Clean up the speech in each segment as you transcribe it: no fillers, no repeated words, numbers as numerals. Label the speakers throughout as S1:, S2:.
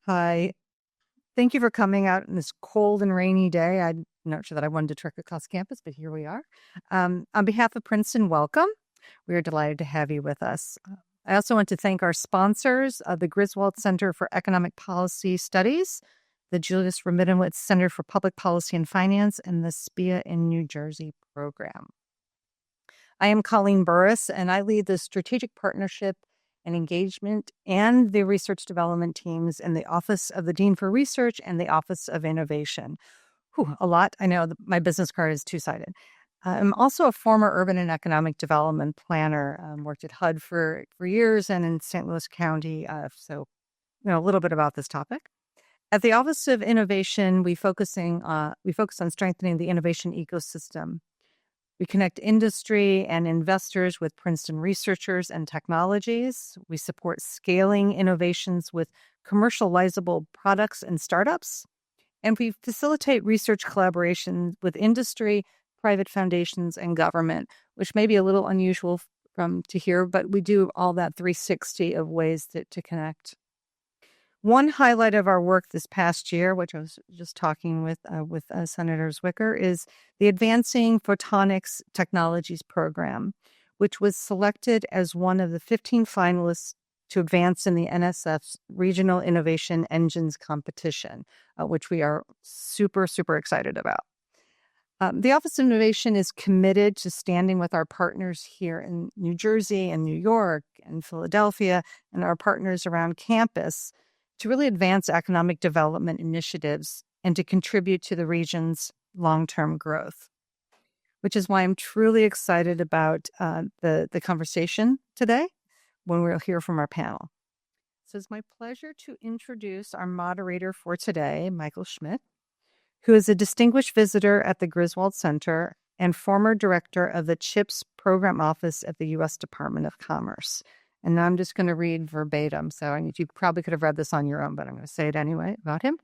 S1: Hi. Thank you for coming out on this cold and rainy day. I'm not sure that I wanted to trek across campus, but here we are. On behalf of Princeton, welcome. We are delighted to have you with us. I also want to thank our sponsors, the Griswold Center for Economic Policy Studies, the Julius Raminowitz Center for Public Policy and Finance, and the SPIA in New Jersey program. I am Colleen Burris, and I lead the Strategic Partnership and Engagement and the Research Development teams in the Office of the Dean for Research and the Office of Innovation. A lot. I know my business card is two-sided. I'm also a former urban and economic development planner. Worked at HUD for years and in St. Louis County. So, a little bit about this topic. At the Office of Innovation, we focus on strengthening the innovation ecosystem. We connect industry and investors with Princeton researchers and technologies. We support scaling innovations with commercializable products and startups. And we facilitate research collaboration with industry, private foundations, and government, which may be a little unusual to hear, but we do all that 360 of ways to connect. One highlight of our work this past year, which I was just talking with Senator Zwicker, is the Advancing Photonics Technologies Program, which was selected as one of the 15 finalists to advance in the NSF's Regional Innovation Engines competition, which we are super, super excited about. The Office of Innovation is committed to standing with our partners here in New Jersey and New York and Philadelphia and our partners around campus to really advance economic development initiatives and to contribute to the region's long-term growth, which is why I'm truly excited about the conversation today when we'll hear from our panel. So it's my pleasure to introduce our moderator for today, Michael Schmidt, who is a distinguished visitor at the Griswold Center and former director of the CHIPS Program Office at the U.S. Department of Commerce. And now I'm just going to read verbatim. So you probably could have read this on your own, but I'm going to say it anyway about him.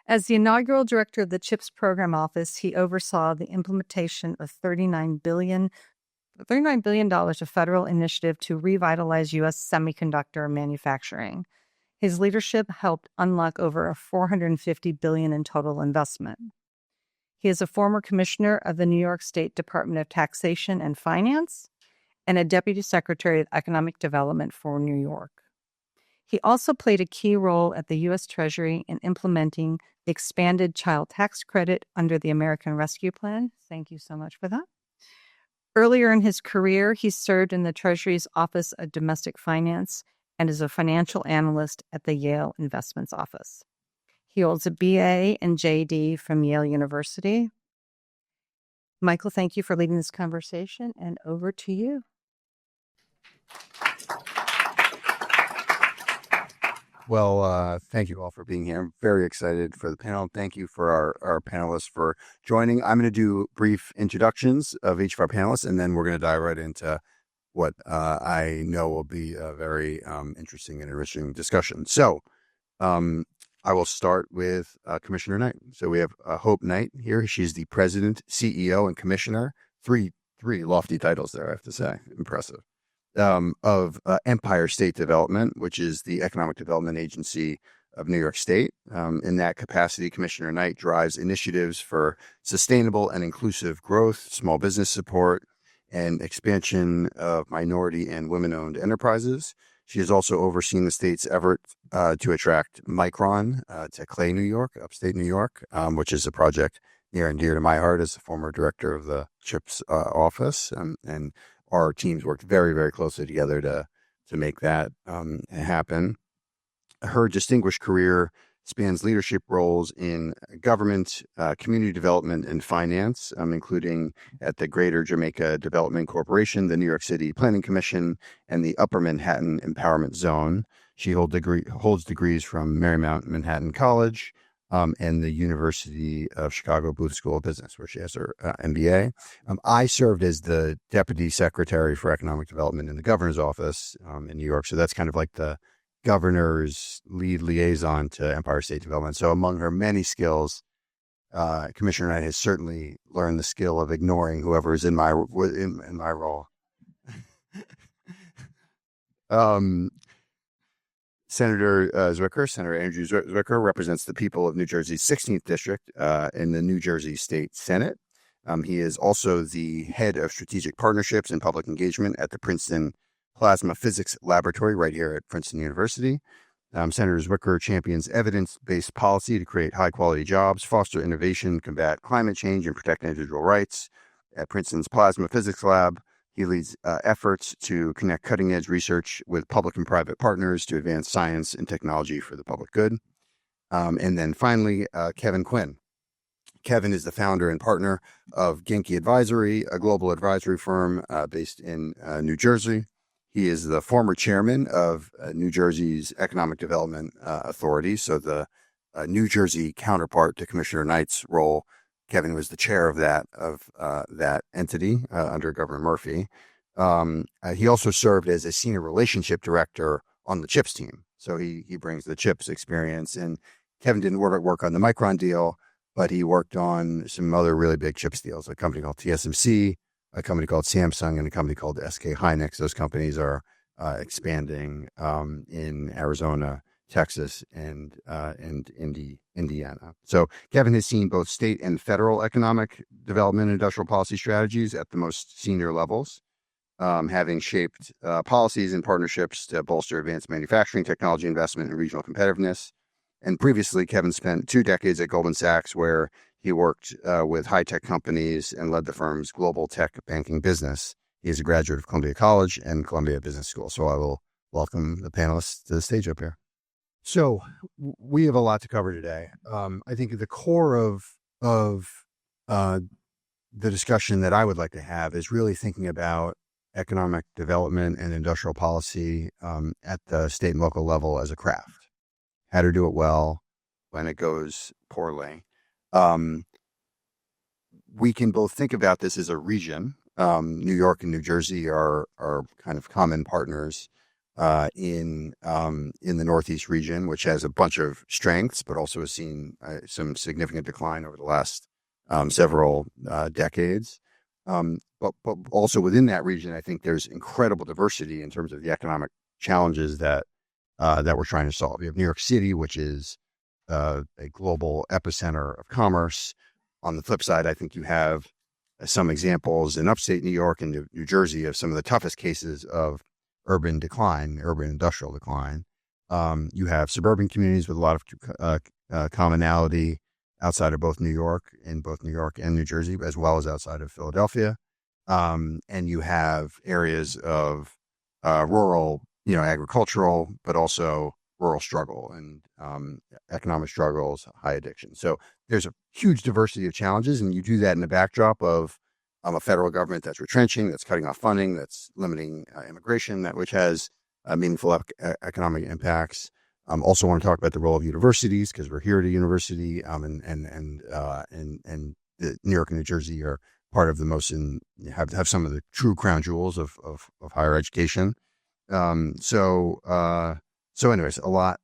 S1: As the inaugural director of the CHIPS Program Office, he oversaw the implementation of $39 billion of federal initiative to revitalize U.S. semiconductor manufacturing. His leadership helped unlock over $450 billion in total investment. He is a former commissioner of the New York State Department of Taxation and Finance and a deputy secretary of economic development for New York. He also played a key role at the U.S. Treasury in implementing the expanded child tax credit under the American Rescue Plan. Thank you so much for that. Earlier in his career, he served in the Treasury's Office of Domestic Finance and is a financial analyst at the Yale Investments Office. He holds a BA and JD from Yale University. Michael, thank you for leading this conversation, and over to you.
S2: Well, thank you all for being here. I'm very excited for the panel. Thank you for our panelists for joining. I'm going to do brief introductions of each of our panelists, and then we're going to dive right into what I know will be a very interesting and enriching discussion. So I will start with Commissioner Knight. So we have Hope Knight here. She's the president, CEO, and commissioner. Three lofty titles there, I have to say. Impressive. Of Empire State Development, which is the economic development agency of New York State. In that capacity, Commissioner Knight drives initiatives for sustainable and inclusive growth, small business support, and expansion of minority and women-owned enterprises. She has also overseen the state's effort to attract Micron to Clay, New York, upstate New York, which is a project near and dear to my heart as the former director of the CHIPS office. And our teams worked very, very closely together to make that happen. Her distinguished career spans leadership roles in government, community development, and finance, including at the Greater Jamaica Development Corporation, the New York City Planning Commission, and the Upper Manhattan Empowerment Zone. She holds degrees from Marymount Manhattan College and the University of Chicago Booth School of Business, where she has her MBA. I served as the Deputy Secretary for Economic Development in the Governor's Office in New York, so that's kind of like the governor's lead liaison to Empire State Development. So among her many skills, Commissioner Knight has certainly learned the skill of ignoring whoever is in my role. Senator Zwicker, Senator Andrew Zwicker, represents the people of New Jersey's 16th District in the New Jersey State Senate. He is also the head of strategic partnerships and public engagement at the Princeton Plasma Physics Laboratory right here at Princeton University. Senator Zwicker champions evidence-based policy to create high-quality jobs, foster innovation, combat climate change, and protect individual rights. At Princeton's Plasma Physics Lab, he leads efforts to connect cutting-edge research with public and private partners to advance science and technology for the public good. And then finally, Kevin Quinn. Kevin is the founder and partner of Genki Advisory, a global advisory firm based in New Jersey. He is the former chairman of New Jersey's Economic Development Authority, so the New Jersey counterpart to Commissioner Knight's role. Kevin was the chair of that entity under Governor Murphy. He also served as a senior relationship director on the CHIPS team, so he brings the CHIPS experience. And Kevin didn't work on the Micron deal, but he worked on some other really big CHIPS deals, a company called TSMC, a company called Samsung, and a company called SK Hynix. Those companies are expanding in Arizona, Texas, and Indiana. So Kevin has seen both state and federal economic development and industrial policy strategies at the most senior levels, having shaped policies and partnerships to bolster advanced manufacturing, technology investment, and regional competitiveness. And previously, Kevin spent 2 decades at Goldman Sachs, where he worked with high-tech companies and led the firm's global tech banking business. He is a graduate of Columbia College and Columbia Business School. So I will welcome the panelists to the stage up here. So we have a lot to cover today. I think at the core of the discussion that I would like to have is really thinking about economic development and industrial policy at the state and local level as a craft. How to do it well when it goes poorly. We can both think about this as a region. New York and New Jersey are kind of common partners in the Northeast region, which has a bunch of strengths, but also has seen some significant decline over the last several decades. But also within that region, I think there's incredible diversity in terms of the economic challenges that we're trying to solve. You have New York City, which is a global epicenter of commerce. On the flip side, I think you have some examples in upstate New York and New Jersey of some of the toughest cases of urban industrial decline. You have suburban communities with a lot of commonality outside of both New York and New Jersey, as well as outside of Philadelphia. And you have areas of rural, agricultural, but also rural struggle and economic struggles, high addiction. So there's a huge diversity of challenges, and you do that in the backdrop of a federal government that's retrenching, that's cutting off funding, that's limiting immigration, which has meaningful economic impacts. Also want to talk about the role of universities, because we're here at a university, and New York and New Jersey are part of the most have some of the true crown jewels of higher education. So anyways, a lot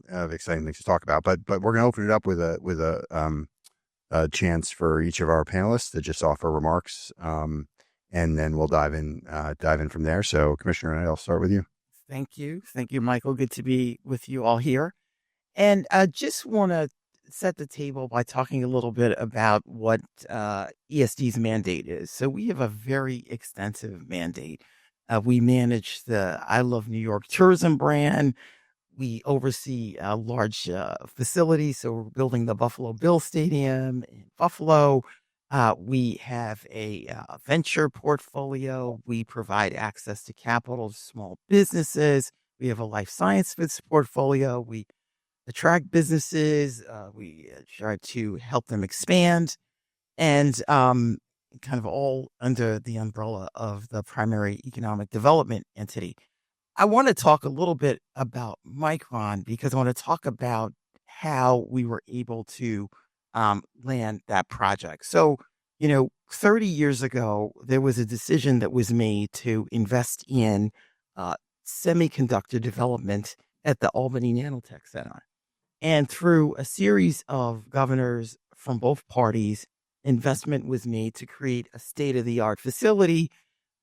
S2: of exciting things to talk about, but we're going to open it up with a chance for each of our panelists to just offer remarks, and then we'll dive in from there. So Commissioner, I'll start with you.
S3: Thank you, Michael. Good to be with you all here, and I just want to set the table by talking a little bit about what ESD's mandate is. So we have a very extensive mandate. We manage the I Love New York tourism brand. We oversee large facilities. So we're building the Buffalo Bills Stadium in Buffalo. We have a venture portfolio. We provide access to capital to small businesses. We have a life sciences portfolio. We attract businesses. We try to help them expand, and kind of all under the umbrella of the primary economic development entity. I want to talk a little bit about Micron, because I want to talk about how we were able to land that project. So, 30 years ago, there was a decision that was made to invest in semiconductor development at the Albany Nanotech Center. And through a series of governors from both parties, investment was made to create a state-of-the-art facility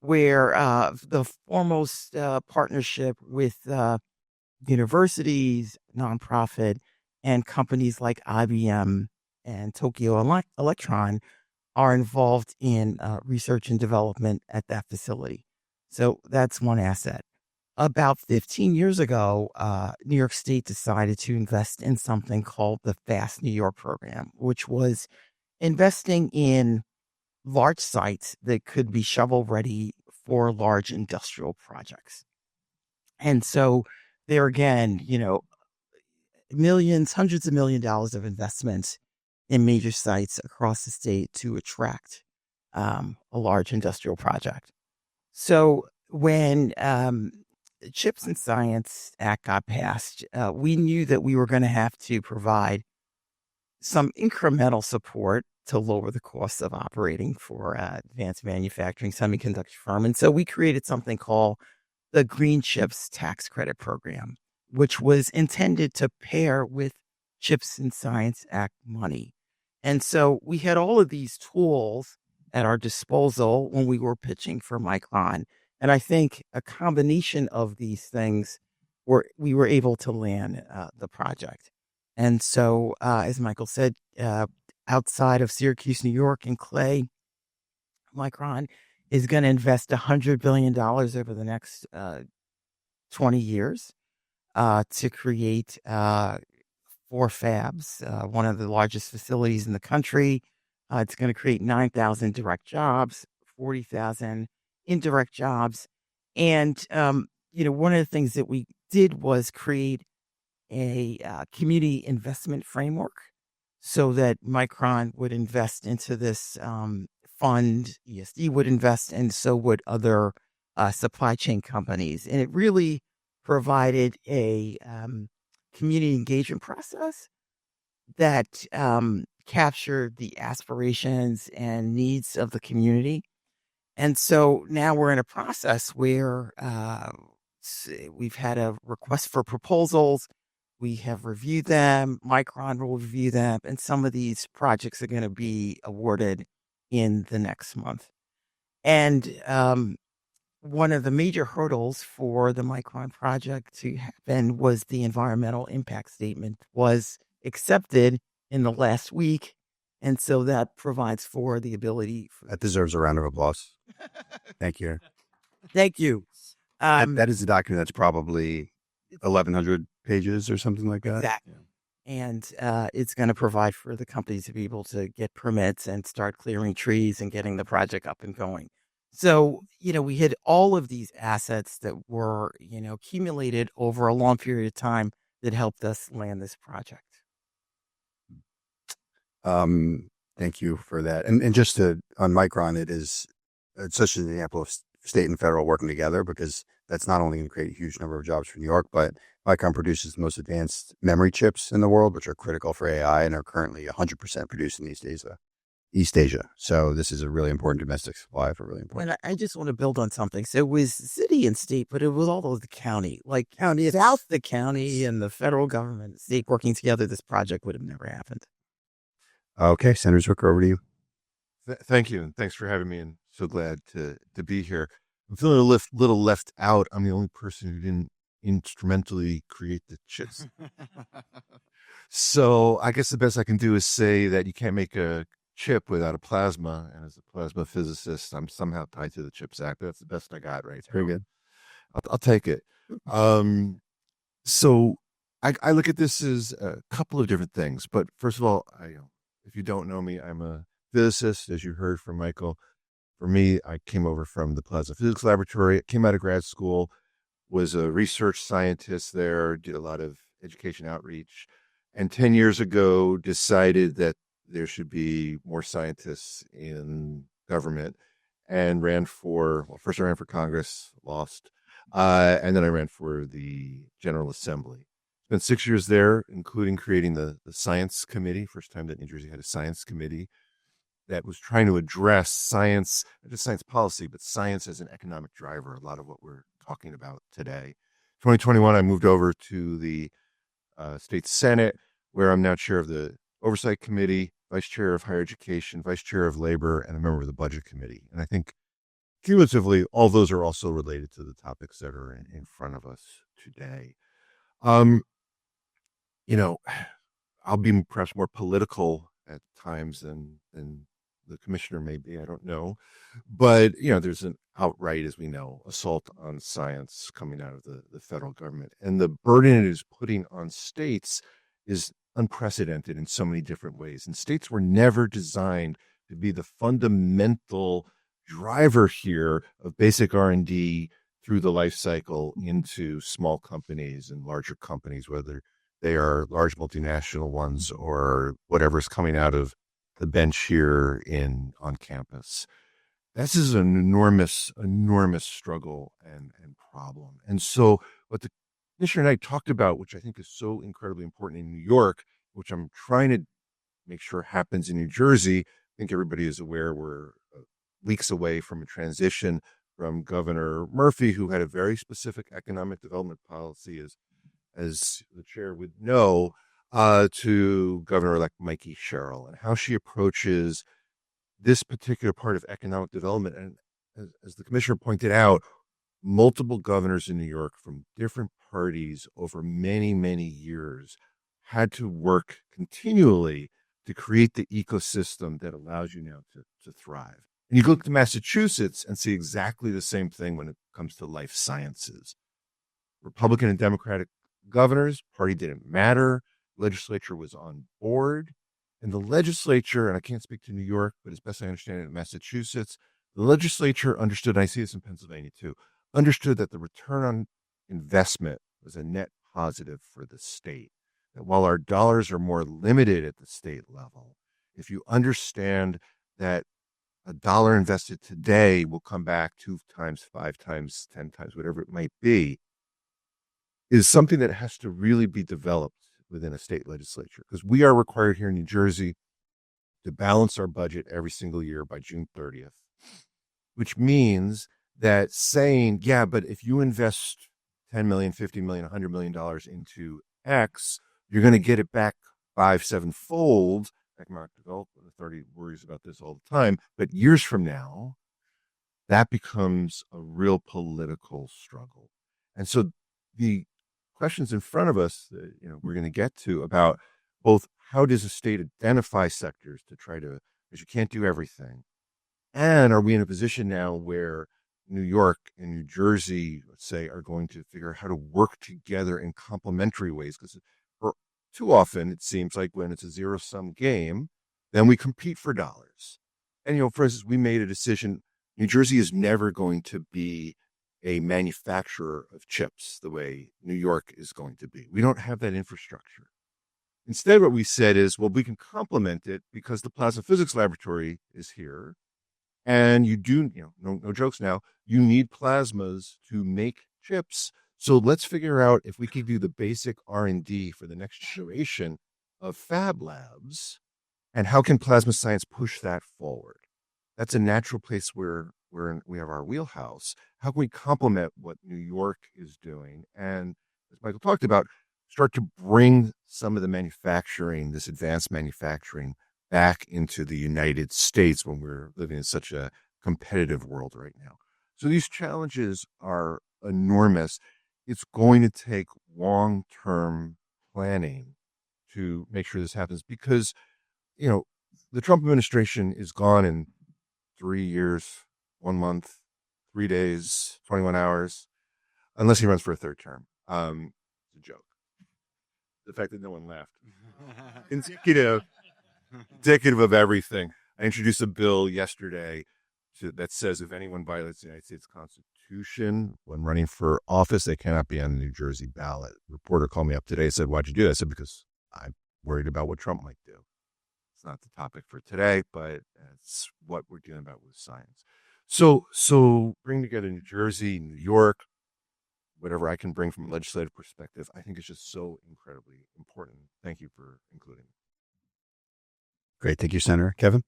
S3: where the foremost partnership with universities, nonprofit, and companies like IBM and Tokyo Electron are involved in research and development at that facility. So that's one asset. About 15 years ago, New York State decided to invest in something called the Fast New York program, which was investing in large sites that could be shovel ready for large industrial projects. And so there again, millions, hundreds of $1 million of investments in major sites across the state to attract a large industrial project. So when the Chips and Science Act got passed, we knew that we were going to have to provide some incremental support to lower the costs of operating for advanced manufacturing semiconductor firm. And so we created something called the Green Chips Tax Credit Program, which was intended to pair with Chips and Science Act money. And so we had all of these tools at our disposal when we were pitching for Micron. And I think a combination of these things we were able to land the project. And so, as Michael said, outside of Syracuse, New York, and Clay, Micron is going to invest $100 billion over the next 20 years to create 4 fabs, one of the largest facilities in the country. It's going to create 9,000 direct jobs, 40,000 indirect jobs. And, one of the things that we did was create a community investment framework so that Micron would invest into this fund, ESD would invest, and so would other supply chain companies. And it really provided a community engagement process that captured the aspirations and needs of the community. And so now we're in a process where we've had a request for proposals. We have reviewed them. Micron will review them. And some of these projects are going to be awarded in the next month. And one of the major hurdles for the Micron project to happen was the environmental impact statement was accepted in the last week. And so that provides for the ability.
S2: That deserves a round of applause. Thank you.
S3: Thank you.
S2: That is a document that's probably 1,100 pages or something like that.
S3: Exactly. Yeah. And it's going to provide for the companies to be able to get permits and start clearing trees and getting the project up and going. So, we had all of these assets that were, accumulated over a long period of time that helped us land this project.
S2: Thank you for that. And just on Micron, it's such an example of state and federal working together, because that's not only going to create a huge number of jobs for New York, but Micron produces the most advanced memory chips in the world, which are critical for AI and are currently 100% produced in East Asia. So this is a really important domestic supply for really important.
S3: And I just want to build on something. So it was city and state, but it was all of the county, without the county and the federal government, the state working together, this project would have never happened.
S2: Okay, Senator Zwicker, over to you.
S4: Thank you, and thanks for having me, and so glad to be here. I'm feeling a little left out. I'm the only person who didn't instrumentally create the chips. So I guess the best I can do is say that you can't make a chip without a plasma, and as a plasma physicist, I'm somehow tied to the CHIPS Act. That's the best I got right now.
S2: Very good.
S4: I'll take it. So I look at this as a couple of different things, but first of all, if you don't know me, I'm a physicist, as you heard from Michael. For me, I came over from the Plasma Physics Laboratory. I came out of grad school, was a research scientist there, did a lot of education outreach, and 10 years ago decided that there should be more scientists in government, and first I ran for Congress, lost, and then I ran for the General Assembly. Spent 6 years there, including creating the science committee. First time that New Jersey had a science committee that was trying to address science, not just science policy, but science as an economic driver, a lot of what we're talking about today. 2021, I moved over to the state Senate, where I'm now chair of the Oversight Committee, vice chair of Higher Education, vice chair of Labor, and a member of the Budget Committee. And I think cumulatively, all those are also related to the topics that are in front of us today. Um, you know, I'll be perhaps more political at times than the commissioner may be. I don't know, but there's an outright, as we know, assault on science coming out of the federal government, and the burden it is putting on states is unprecedented in so many different ways. And states were never designed to be the fundamental driver here of basic R&D through the life cycle into small companies and larger companies, whether they are large multinational ones or whatever's coming out of the bench here on campus. This is an enormous struggle and problem. And so what the commissioner and I talked about, which I think is so incredibly important in New York, which I'm trying to make sure happens in New Jersey. I think everybody is aware we're weeks away from a transition from Governor Murphy, who had a very specific economic development policy, as the chair would know, to Governor-elect Mikey Sherrill, and how she approaches this particular part of economic development. And as the commissioner pointed out, multiple governors in New York from different parties over many, many years had to work continually to create the ecosystem that allows you now to thrive. And you look to Massachusetts and see exactly the same thing when it comes to life sciences. Republican and Democratic governors, party didn't matter. Legislature was on board. And the legislature, and I can't speak to New York, but as best I understand it in Massachusetts, the legislature understood, and I see this in Pennsylvania too, understood that the return on investment was a net positive for the state. That while our dollars are more limited at the state level, if you understand that a dollar invested today will come back 2 times, 5 times, 10 times, whatever it might be, is something that has to really be developed within a state legislature, because we are required here in New Jersey to balance our budget every single year by June 30th, which means that saying, yeah, but if you invest 10 million, 50 million, $100 million into X, you're going to get it back 5-7-fold. Economic Development Authority worries about this all the time, but years from now, that becomes a real political struggle. And so the questions in front of us that we're going to get to about both how does a state identify sectors to try to, because you can't do everything, and are we in a position now where New York and New Jersey, let's say, are going to figure out how to work together in complementary ways? Because too often it seems like when it's a zero-sum game, then we compete for dollars. And for instance, we made a decision. New Jersey is never going to be a manufacturer of chips the way New York is going to be. We don't have that infrastructure. Instead, what we said is, well, we can complement it because the Plasma Physics Laboratory is here. And you do, no jokes now, you need plasmas to make chips. So let's figure out if we can do the basic R&D for the next generation of fab labs, and how can plasma science push that forward? That's a natural place where we have our wheelhouse. How can we complement what New York is doing? And as Michael talked about, start to bring some of the manufacturing, this advanced manufacturing, back into the United States when we're living in such a competitive world right now. So these challenges are enormous. It's going to take long-term planning to make sure this happens, because, the Trump administration is gone in 3 years, 1 month, 3 days, 21 hours, unless he runs for a third term. It's a joke. The fact that no one laughed. Indicative of everything. I introduced a bill yesterday that says if anyone violates the United States Constitution when running for office, they cannot be on the New Jersey ballot. A reporter called me up today and said, "Why'd you do that?" I said, "Because I'm worried about what Trump might do." It's not the topic for today, but it's what we're dealing about with science. So bring together New Jersey, New York, whatever I can bring from a legislative perspective, I think is just so incredibly important. Thank you for including me.
S2: Great. Thank you, Senator. Kevin?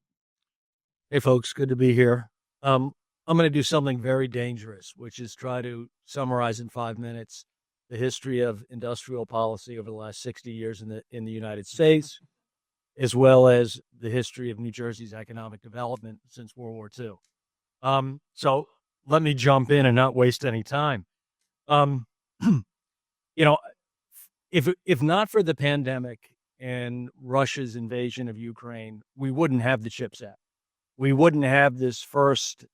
S5: Hey, folks. Good to be here. I'm going to do something very dangerous, which is try to summarize in 5 minutes the history of industrial policy over the last 60 years in the United States, as well as the history of New Jersey's economic development since World War II. So let me jump in and not waste any time. If not for the pandemic and Russia's invasion of Ukraine, we wouldn't have the CHIPS Act. We wouldn't have this first,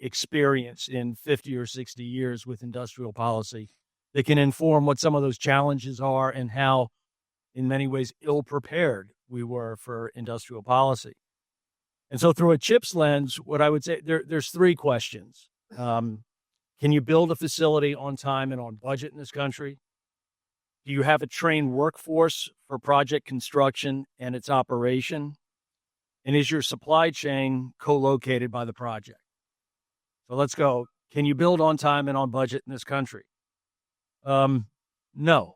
S5: experience in 50 or 60 years with industrial policy that can inform what some of those challenges are and how, in many ways, ill-prepared we were for industrial policy. And so through a CHIPS lens, what I would say, there's three questions. Can you build a facility on time and on budget in this country? Do you have a trained workforce for project construction and its operation? And is your supply chain co-located by the project? So let's go. Can you build on time and on budget in this country? No.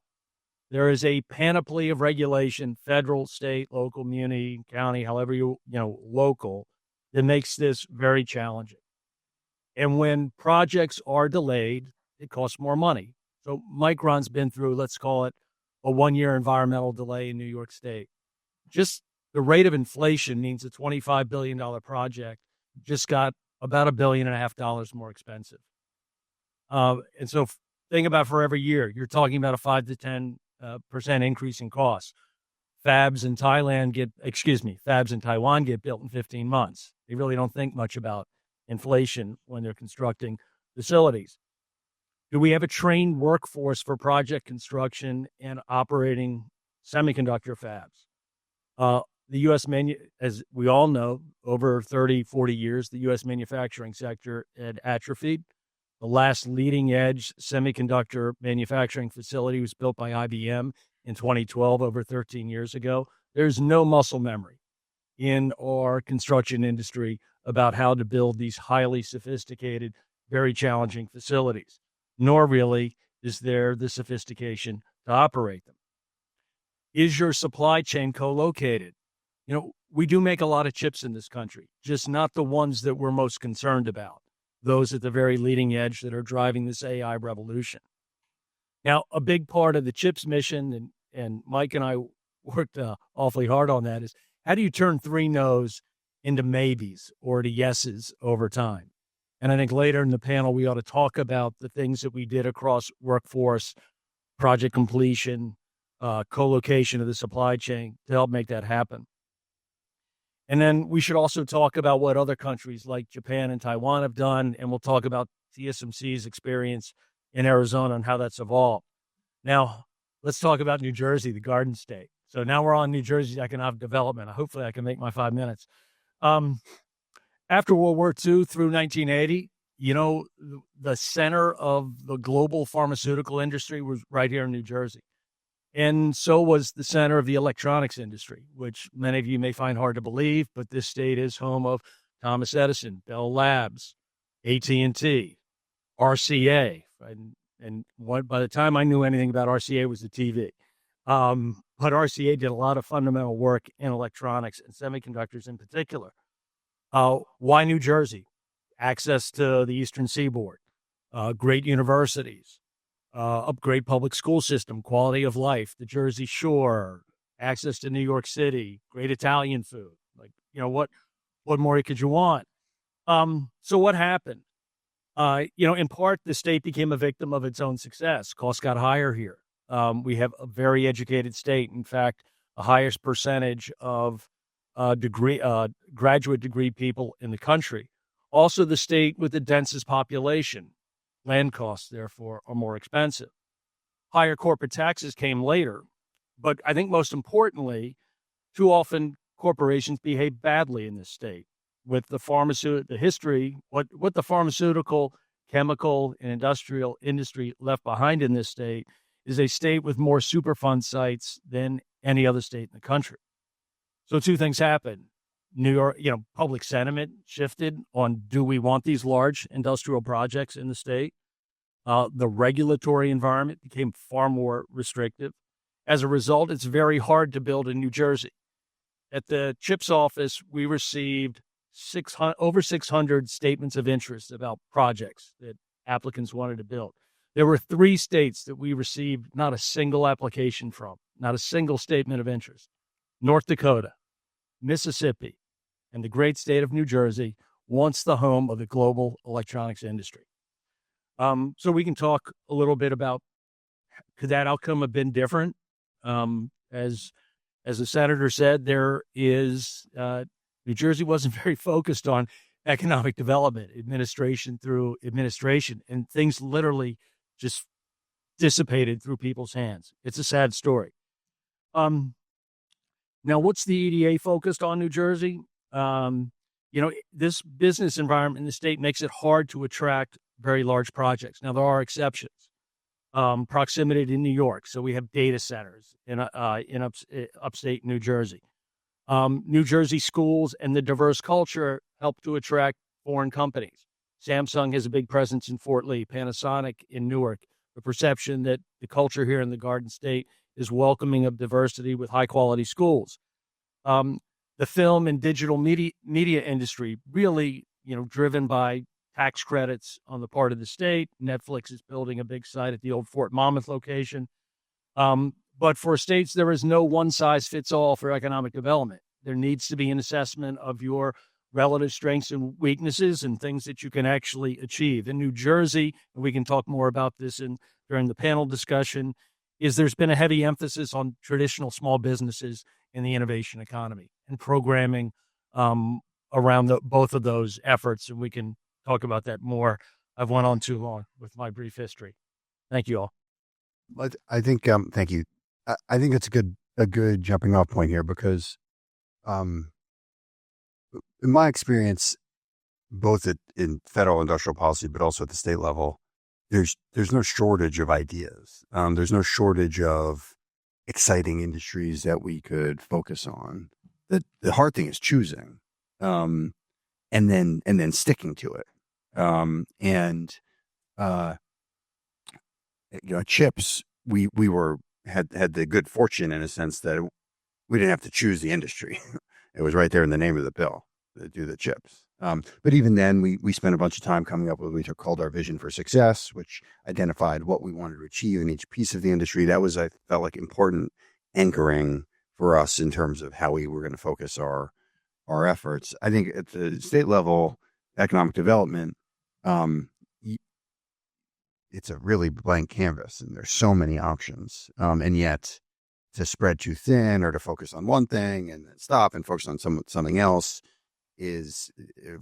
S5: There is a panoply of regulation, federal, state, local, muni, county, however local, that makes this very challenging. And when projects are delayed, it costs more money. So Micron's been through, let's call it, a 1-year environmental delay in New York State. Just the rate of inflation means a $25 billion project just got about $1.5 billion more expensive. And so think about for every year, you're talking about a 5 to 10% increase in costs. Fabs in Taiwan get built in 15 months. They really don't think much about inflation when they're constructing facilities. Do we have a trained workforce for project construction and operating semiconductor fabs? The U.S. as we all know, over 30, 40 years, the U.S. manufacturing sector had atrophied. The last leading edge semiconductor manufacturing facility was built by IBM in 2012, over 13 years ago. There's no muscle memory in our construction industry about how to build these highly sophisticated, very challenging facilities, nor really is there the sophistication to operate them. Is your supply chain co-located? We do make a lot of chips in this country, just not the ones that we're most concerned about, those at the very leading edge that are driving this AI revolution. Now, a big part of the CHIPS mission, and Mike and I worked awfully hard on that, is how do you turn 3 no's into maybes or to yeses over time? And I think later in the panel, we ought to talk about the things that we did across workforce, project completion, co-location of the supply chain to help make that happen. And then we should also talk about what other countries like Japan and Taiwan have done, and we'll talk about TSMC's experience in Arizona and how that's evolved. Now, let's talk about New Jersey, the Garden State. So now we're on New Jersey's economic development. Hopefully I can make my 5 minutes. After World War II through 1980, the center of the global pharmaceutical industry was right here in New Jersey. And so was the center of the electronics industry, which many of you may find hard to believe, but this state is home of Thomas Edison, Bell Labs, AT&T, RCA. And by the time I knew anything about RCA, it was the TV. But RCA did a lot of fundamental work in electronics and semiconductors in particular. Why New Jersey? Access to the Eastern Seaboard, great universities, upgrade public school system, quality of life, the Jersey Shore, access to New York City, great Italian food. What more could you want? So what happened? In part, the state became a victim of its own success. Costs got higher here. We have a very educated state. In fact, the highest percentage of graduate degree people in the country. Also, the state with the densest population. Land costs, therefore, are more expensive. Higher corporate taxes came later. But I think most importantly, too often corporations behave badly in this state. With the history, what the pharmaceutical, chemical, and industrial industry left behind in this state is a state with more Superfund sites than any other state in the country. So 2 things happened. New York, public sentiment shifted on, do we want these large industrial projects in the state? The regulatory environment became far more restrictive. As a result, it's very hard to build in New Jersey. At the CHIPS office, we received over 600 statements of interest about projects that applicants wanted to build. There were 3 states that we received not a single application from, not a single statement of interest. North Dakota, Mississippi, and the great state of New Jersey, once the home of the global electronics industry. So we can talk a little bit about Could that outcome have been different? As the senator said, there is New Jersey wasn't very focused on economic development, administration through administration, and things literally just dissipated through people's hands. It's a sad story. Now, what's the EDA focused on New Jersey? This business environment in the state makes it hard to attract very large projects. Now, there are exceptions. Proximity to New York. So we have data centers in upstate New Jersey. New Jersey schools and the diverse culture help to attract foreign companies. Samsung has a big presence in Fort Lee, Panasonic in Newark. The perception that the culture here in the Garden State is welcoming of diversity with high-quality schools. The film and digital media industry really, driven by tax credits on the part of the state. Netflix is building a big site at the old Fort Monmouth location. But for states, there is no one-size-fits-all for economic development. There needs to be an assessment of your relative strengths and weaknesses and things that you can actually achieve. In New Jersey, and we can talk more about this during the panel discussion, there's been a heavy emphasis on traditional small businesses in the innovation economy and programming around both of those efforts, and we can talk about that more. I've went on too long with my brief history. Thank you all.
S2: I think, thank you. I think that's a good jumping off point here because, in my experience, both in federal industrial policy, but also at the state level, there's no shortage of ideas. There's no shortage of exciting industries that we could focus on. The hard thing is choosing, and then sticking to it. Chips, we had the good fortune in a sense that we didn't have to choose the industry. It was right there in the name of the bill to do the chips. But even then, we spent a bunch of time coming up with what we called our vision for success, which identified what we wanted to achieve in each piece of the industry. That was, I felt like, important anchoring for us in terms of how we were going to focus our efforts. I think at the state level, economic development, it's a really blank canvas, and there's so many options. And yet, to spread too thin or to focus on one thing and then stop and focus on something else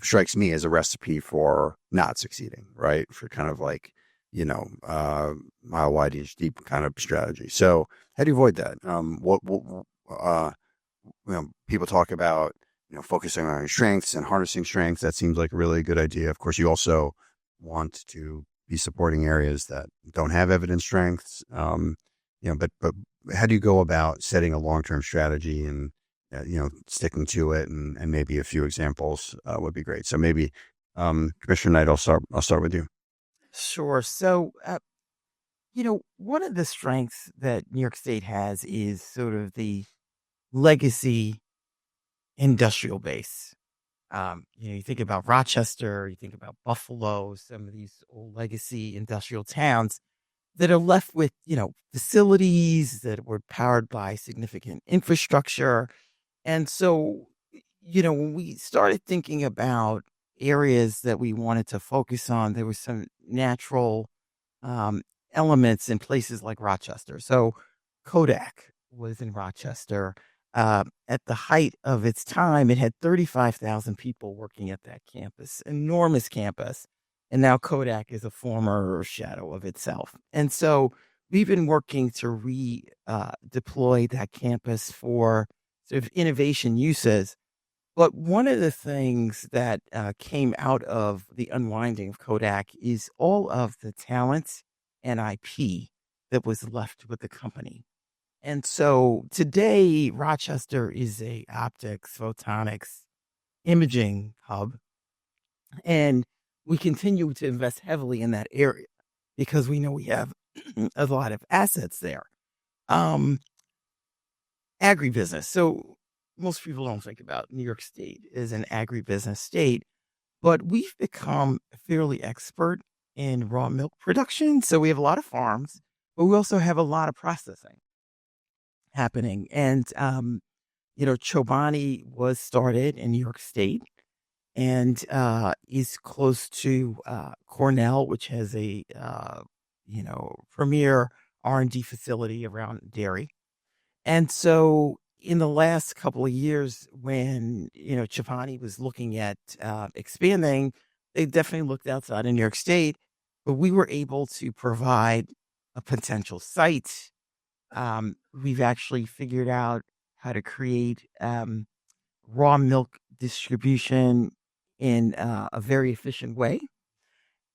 S2: strikes me as a recipe for not succeeding, right? For kind of like, mile wide, inch deep kind of strategy. So how do you avoid that? People talk about, focusing on your strengths and harnessing strengths. That seems like a really good idea. Of course, you also want to be supporting areas that don't have evident strengths. But how do you go about setting a long-term strategy and, sticking to it, and maybe a few examples would be great. So maybe, Commissioner Knight, I'll start with you.
S3: Sure. So, one of the strengths that New York State has is sort of the legacy industrial base. You think about Rochester, you think about Buffalo, some of these old legacy industrial towns that are left with, facilities that were powered by significant infrastructure. And so, when we started thinking about areas that we wanted to focus on, there were some natural elements in places like Rochester. So Kodak was in Rochester. At the height of its time, it had 35,000 people working at that campus, enormous campus. And now Kodak is a former shadow of itself. And so we've been working to redeploy that campus for sort of innovation uses. But one of the things that came out of the unwinding of Kodak is all of the talent and IP that was left with the company. And so today, Rochester is a optics, photonics, imaging hub. And we continue to invest heavily in that area because we know we have a lot of assets there. Agribusiness. So most people don't think about New York State as an agribusiness state, but we've become fairly expert in raw milk production. So we have a lot of farms, but we also have a lot of processing happening. And, Chobani was started in New York State and is close to Cornell, which has a, premier R&D facility around dairy. And so in the last couple of years, when, Chobani was looking at expanding, they definitely looked outside of New York State, but we were able to provide a potential site. We've actually figured out how to create raw milk distribution in a very efficient way,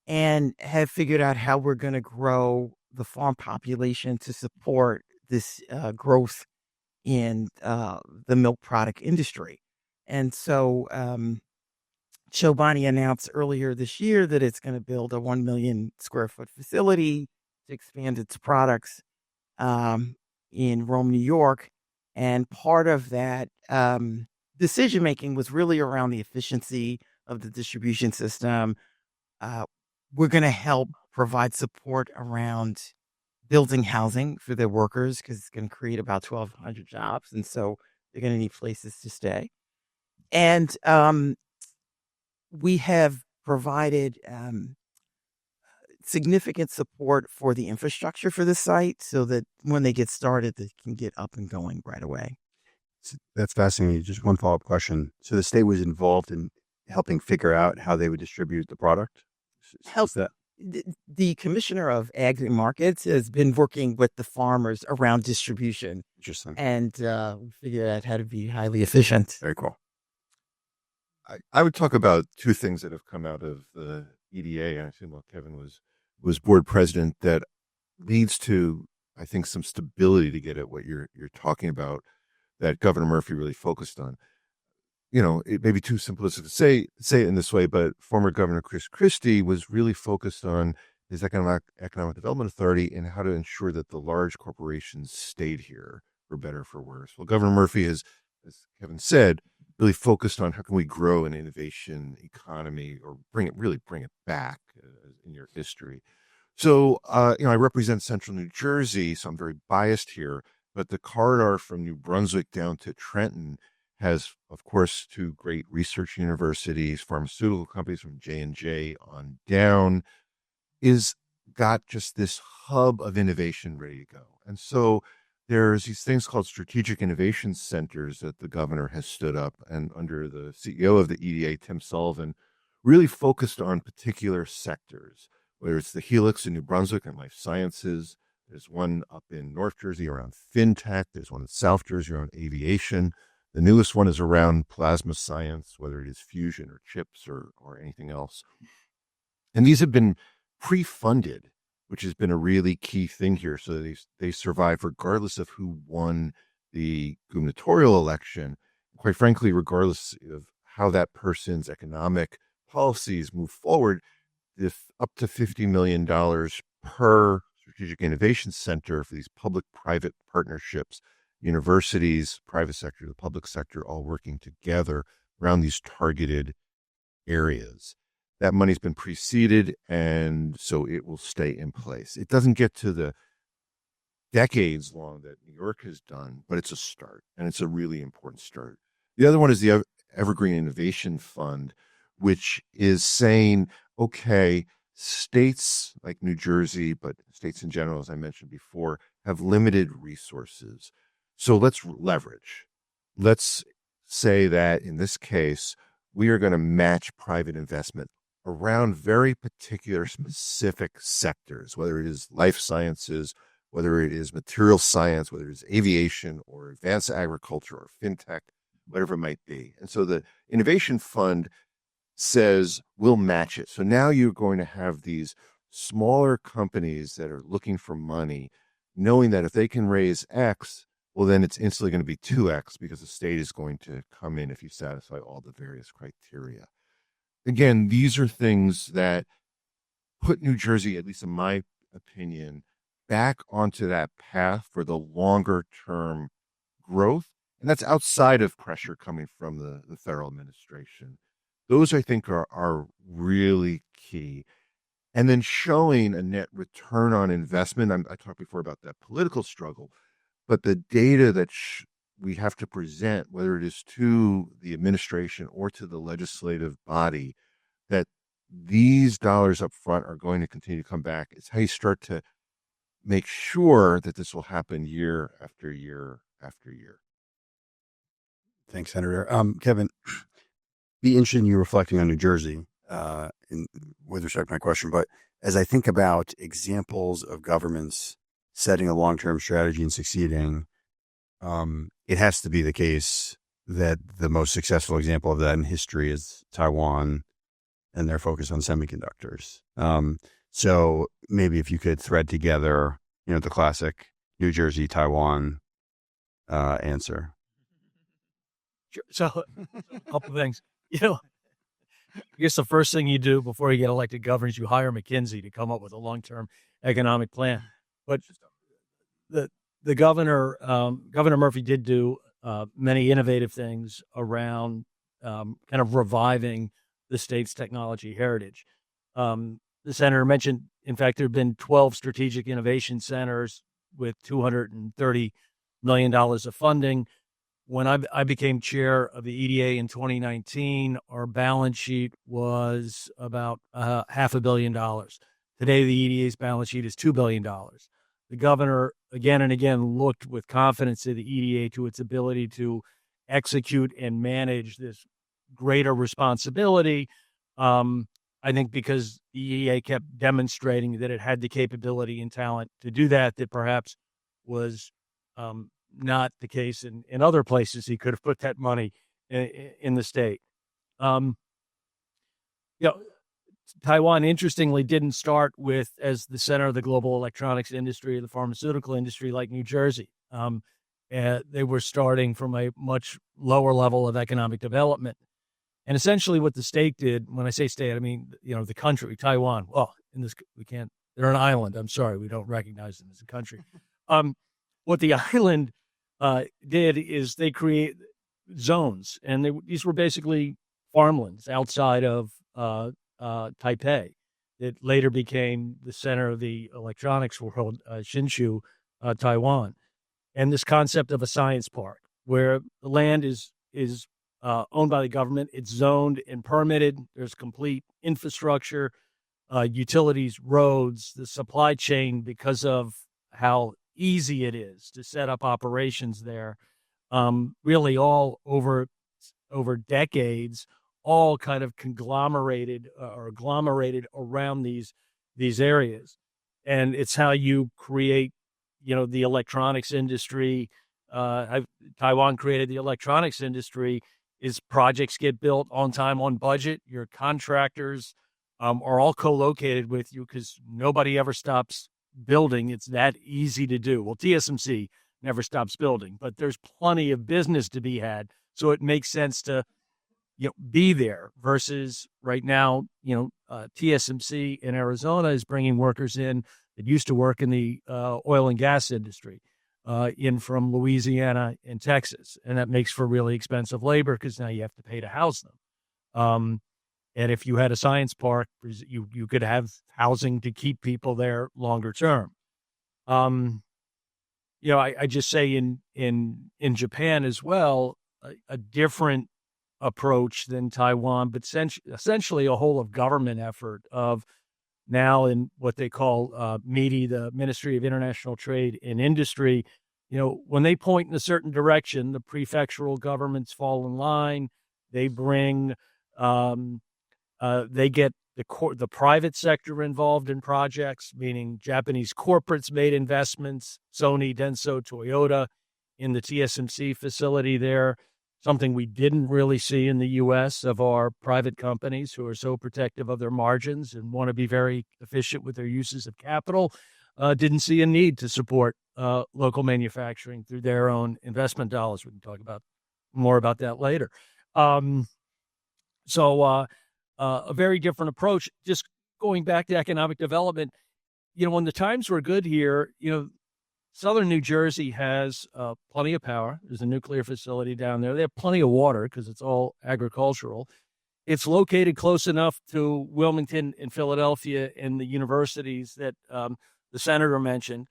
S3: and have figured out how we're going to grow the farm population to support this growth in the milk product industry. And so Chobani announced earlier this year that it's going to build a 1 million square foot facility to expand its products in Rome, New York. And part of that decision making was really around the efficiency of the distribution system. We're going to help provide support around building housing for their workers, because it's going to create about 1,200 jobs. And so they're going to need places to stay. And we have provided significant support for the infrastructure for the site, so that when they get started, they can get up and going right away.
S2: That's fascinating. Just one follow-up question. So the state was involved in helping figure out how they would distribute the product?
S3: Help that. The Commissioner of Agri Markets has been working with the farmers around distribution.
S2: Interesting.
S3: And we figured out how to be highly efficient.
S2: Very cool.
S4: I would talk about two things that have come out of the EDA. I assume while Kevin was board president, that leads to, I think, some stability to get at what you're talking about, that Governor Murphy really focused on. It may be too simplistic to say it in this way, but former Governor Chris Christie was really focused on his Economic Development Authority and how to ensure that the large corporations stayed here, for better or for worse. Well, Governor Murphy has, as Kevin said, really focused on how can we grow an innovation economy, or bring it back in your history. So, I represent Central New Jersey, so I'm very biased here, but the corridor from New Brunswick down to Trenton has, of course, two great research universities, pharmaceutical companies from J&J on down, is got just this hub of innovation ready to go. And so there's these things called strategic innovation centers that the governor has stood up, and under the CEO of the EDA, Tim Sullivan, really focused on particular sectors, whether it's the Helix in New Brunswick and life sciences. There's one up in North Jersey around fintech. There's one in South Jersey around aviation. The newest one is around plasma science, whether it is fusion or chips or anything else. And these have been pre-funded, which has been a really key thing here. So they survive regardless of who won the gubernatorial election. Quite frankly, regardless of how that person's economic policies move forward, if up to $50 million per strategic innovation center for these public-private partnerships, universities, private sector, the public sector, all working together around these targeted areas. That money's been preceded, and so it will stay in place. It doesn't get to the decades long that New York has done, but it's a start, and it's a really important start. The other one is the Evergreen Innovation Fund, which is saying, okay, states like New Jersey, but states in general, as I mentioned before, have limited resources. So let's leverage. Let's say that in this case, we are going to match private investment around very particular specific sectors, whether it is life sciences, whether it is material science, whether it is aviation or advanced agriculture or fintech, whatever it might be. And so the Innovation Fund says we'll match it. So now you're going to have these smaller companies that are looking for money, knowing that if they can raise X, well, then it's instantly going to be 2X, because the state is going to come in if you satisfy all the various criteria. Again, these are things that put New Jersey, at least in my opinion, back onto that path for the longer term growth. And that's outside of pressure coming from the federal administration. Those, I think, are really key. And then showing a net return on investment. I talked before about that political struggle, but the data that we have to present, whether it is to the administration or to the legislative body, that these dollars up front are going to continue to come back. It's how you start to make sure that this will happen year after year after year.
S2: Thanks, Senator. Kevin, be interested in you reflecting on New Jersey with respect to my question. But as I think about examples of governments setting a long-term strategy and succeeding, it has to be the case that the most successful example of that in history is Taiwan and their focus on semiconductors. So maybe if you could thread together, the classic New Jersey, Taiwan answer.
S5: Sure. So a couple of things. I guess the first thing you do before you get elected governor is you hire McKinsey to come up with a long-term economic plan. But the governor, Governor Murphy, did do many innovative things around kind of reviving the state's technology heritage. The senator mentioned, in fact, there have been 12 strategic innovation centers with $230 million of funding. When I became chair of the EDA in 2019, our balance sheet was about $500 million. Today, the EDA's balance sheet is $2 billion. The governor, again and again, looked with confidence at the EDA to its ability to execute and manage this greater responsibility. I think because the EDA kept demonstrating that it had the capability and talent to do that perhaps was not the case in other places. He could have put that money in the state. Taiwan, interestingly, didn't start with as the center of the global electronics industry or the pharmaceutical industry like New Jersey. They were starting from a much lower level of economic development. And essentially what the state did, when I say state, I mean, the country, Taiwan. Well, they're an island. I'm sorry, we don't recognize them as a country. What the island did is they create zones, and these were basically farmlands outside of Taipei that later became the center of the electronics world, Hsinchu, Taiwan. And this concept of a science park where the land is owned by the government, it's zoned and permitted, there's complete infrastructure, utilities, roads, the supply chain, because of how easy it is to set up operations there, really all over decades, all kind of conglomerated or agglomerated around these areas. And it's how you create, the electronics industry. Taiwan created the electronics industry is projects get built on time, on budget. Your contractors are all co-located with you because nobody ever stops building. It's that easy to do. Well, TSMC never stops building, but there's plenty of business to be had. So it makes sense to be there versus right now, TSMC in Arizona is bringing workers in that used to work in the oil and gas industry in from Louisiana and Texas. And that makes for really expensive labor because now you have to pay to house them. And if you had a science park, you could have housing to keep people there longer term. I just say in Japan as well, a different approach than Taiwan, but essentially a whole of government effort of now in what they call METI, the Ministry of International Trade and Industry. When they point in a certain direction, the prefectural governments fall in line. They bring, they get the private sector involved in projects, meaning Japanese corporates made investments, Sony, Denso, Toyota in the TSMC facility there. Something we didn't really see in the U.S. of our private companies who are so protective of their margins and want to be very efficient with their uses of capital, didn't see a need to support local manufacturing through their own investment dollars. We can talk about more about that later. So a very different approach. Just going back to economic development, when the times were good here, Southern New Jersey has plenty of power. There's a nuclear facility down there. They have plenty of water because it's all agricultural. It's located close enough to Wilmington and Philadelphia and the universities that the senator mentioned.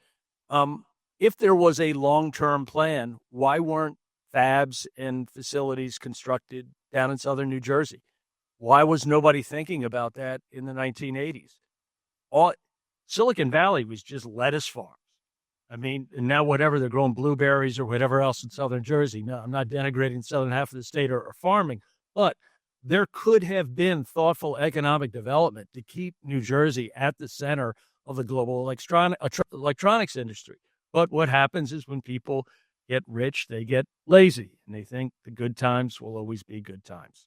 S5: If there was a long-term plan, why weren't fabs and facilities constructed down in Southern New Jersey? Why was nobody thinking about that in the 1980s? Silicon Valley was just lettuce farms. I mean, and now whatever they're growing blueberries or whatever else in southern Jersey. No, I'm not denigrating the southern half of the state or farming, but there could have been thoughtful economic development to keep New Jersey at the center of the global electronics industry. But what happens is when people get rich, they get lazy, and they think the good times will always be good times.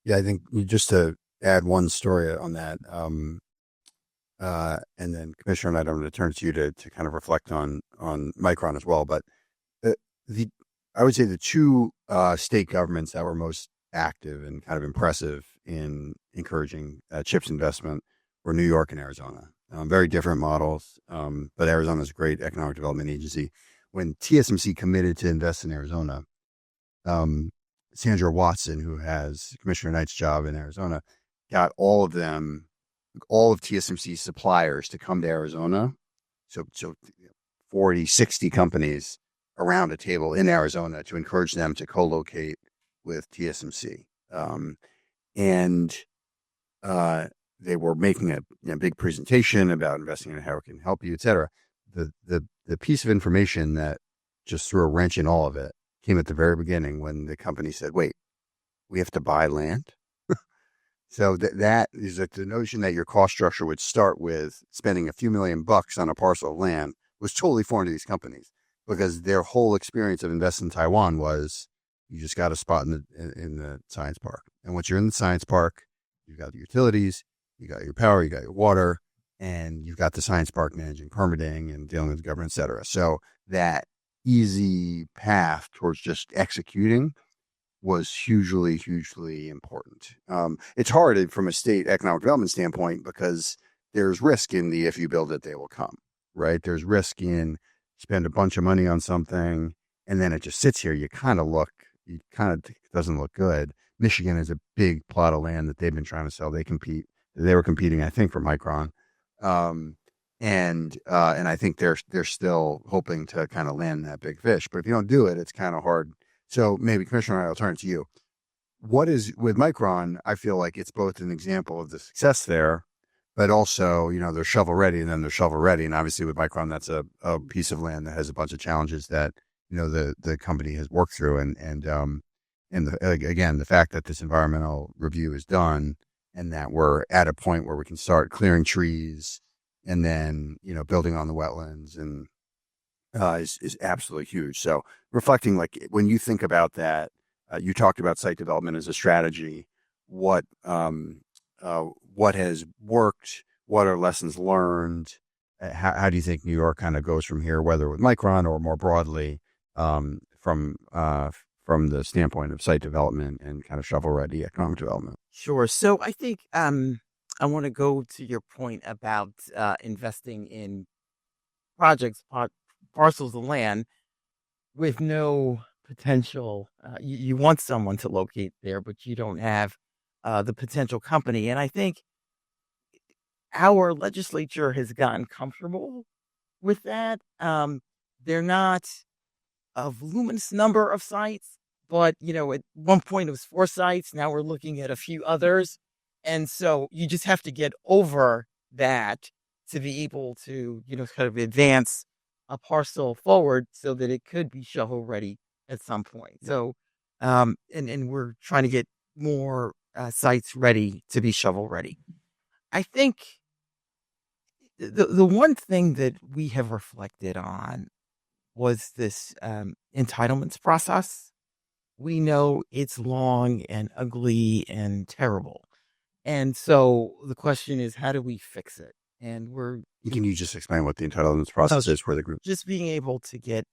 S2: Yeah, I think just to add one story on that, and then Commissioner Knight, I'm going to turn to you to kind of reflect on Micron as well. But I would say the two state governments that were most active and kind of impressive in encouraging chips investment were New York and Arizona. Very different models, but Arizona is a great economic development agency. When TSMC committed to invest in Arizona, Sandra Watson, who has Commissioner Knight's job in Arizona, got all of TSMC's suppliers to come to Arizona. So 40, 60 companies around a table in Arizona to encourage them to co-locate with TSMC. They were making a big presentation about investing in how it can help you, et cetera. The piece of information that just threw a wrench in all of it came at the very beginning when the company said, wait, we have to buy land? So that is the notion that your cost structure would start with spending a few $1,000,000 on a parcel of land was totally foreign to these companies, because their whole experience of investing in Taiwan was you just got a spot in the science park. And once you're in the science park, you've got the utilities, you got your power, you got your water, and you've got the science park managing permitting and dealing with the government, et cetera. So that easy path towards just executing was hugely, hugely important. It's hard from a state economic development standpoint because there's risk in the if you build it, they will come, right? There's risk in spend a bunch of money on something and then it just sits here. It kind of doesn't look good. Michigan is a big plot of land that they've been trying to sell. They were competing, I think, for Micron. And I think they're still hoping to kind of land that big fish. But if you don't do it, it's kind of hard. So maybe Commissioner, I'll turn to you. What is with Micron? I feel like it's both an example of the success there, but also, they're shovel ready and then they're shovel ready. And obviously with Micron, that's a piece of land that has a bunch of challenges that, the company has worked through. Again, the fact that this environmental review is done and that we're at a point where we can start clearing trees and then, building on the wetlands and is absolutely huge. So reflecting, like, when you think about that, you talked about site development as a strategy. What has worked? What are lessons learned? How do you think New York kind of goes from here, whether with Micron or more broadly from the standpoint of site development and kind of shovel-ready economic development?
S3: Sure. So I think I want to go to your point about investing in projects, parcels of land with no potential. You want someone to locate there, but you don't have the potential company. And I think our legislature has gotten comfortable with that. They're not a voluminous number of sites, but, at one point it was 4 sites. Now we're looking at a few others. And so you just have to get over that to be able to, kind of advance a parcel forward so that it could be shovel ready at some point. So, and we're trying to get more sites ready to be shovel ready. I think the one thing that we have reflected on was this entitlements process. We know it's long and ugly and terrible. And so the question is, how do we fix it? And
S2: Can you just explain what the entitlements process is for the group?
S3: Just being able to get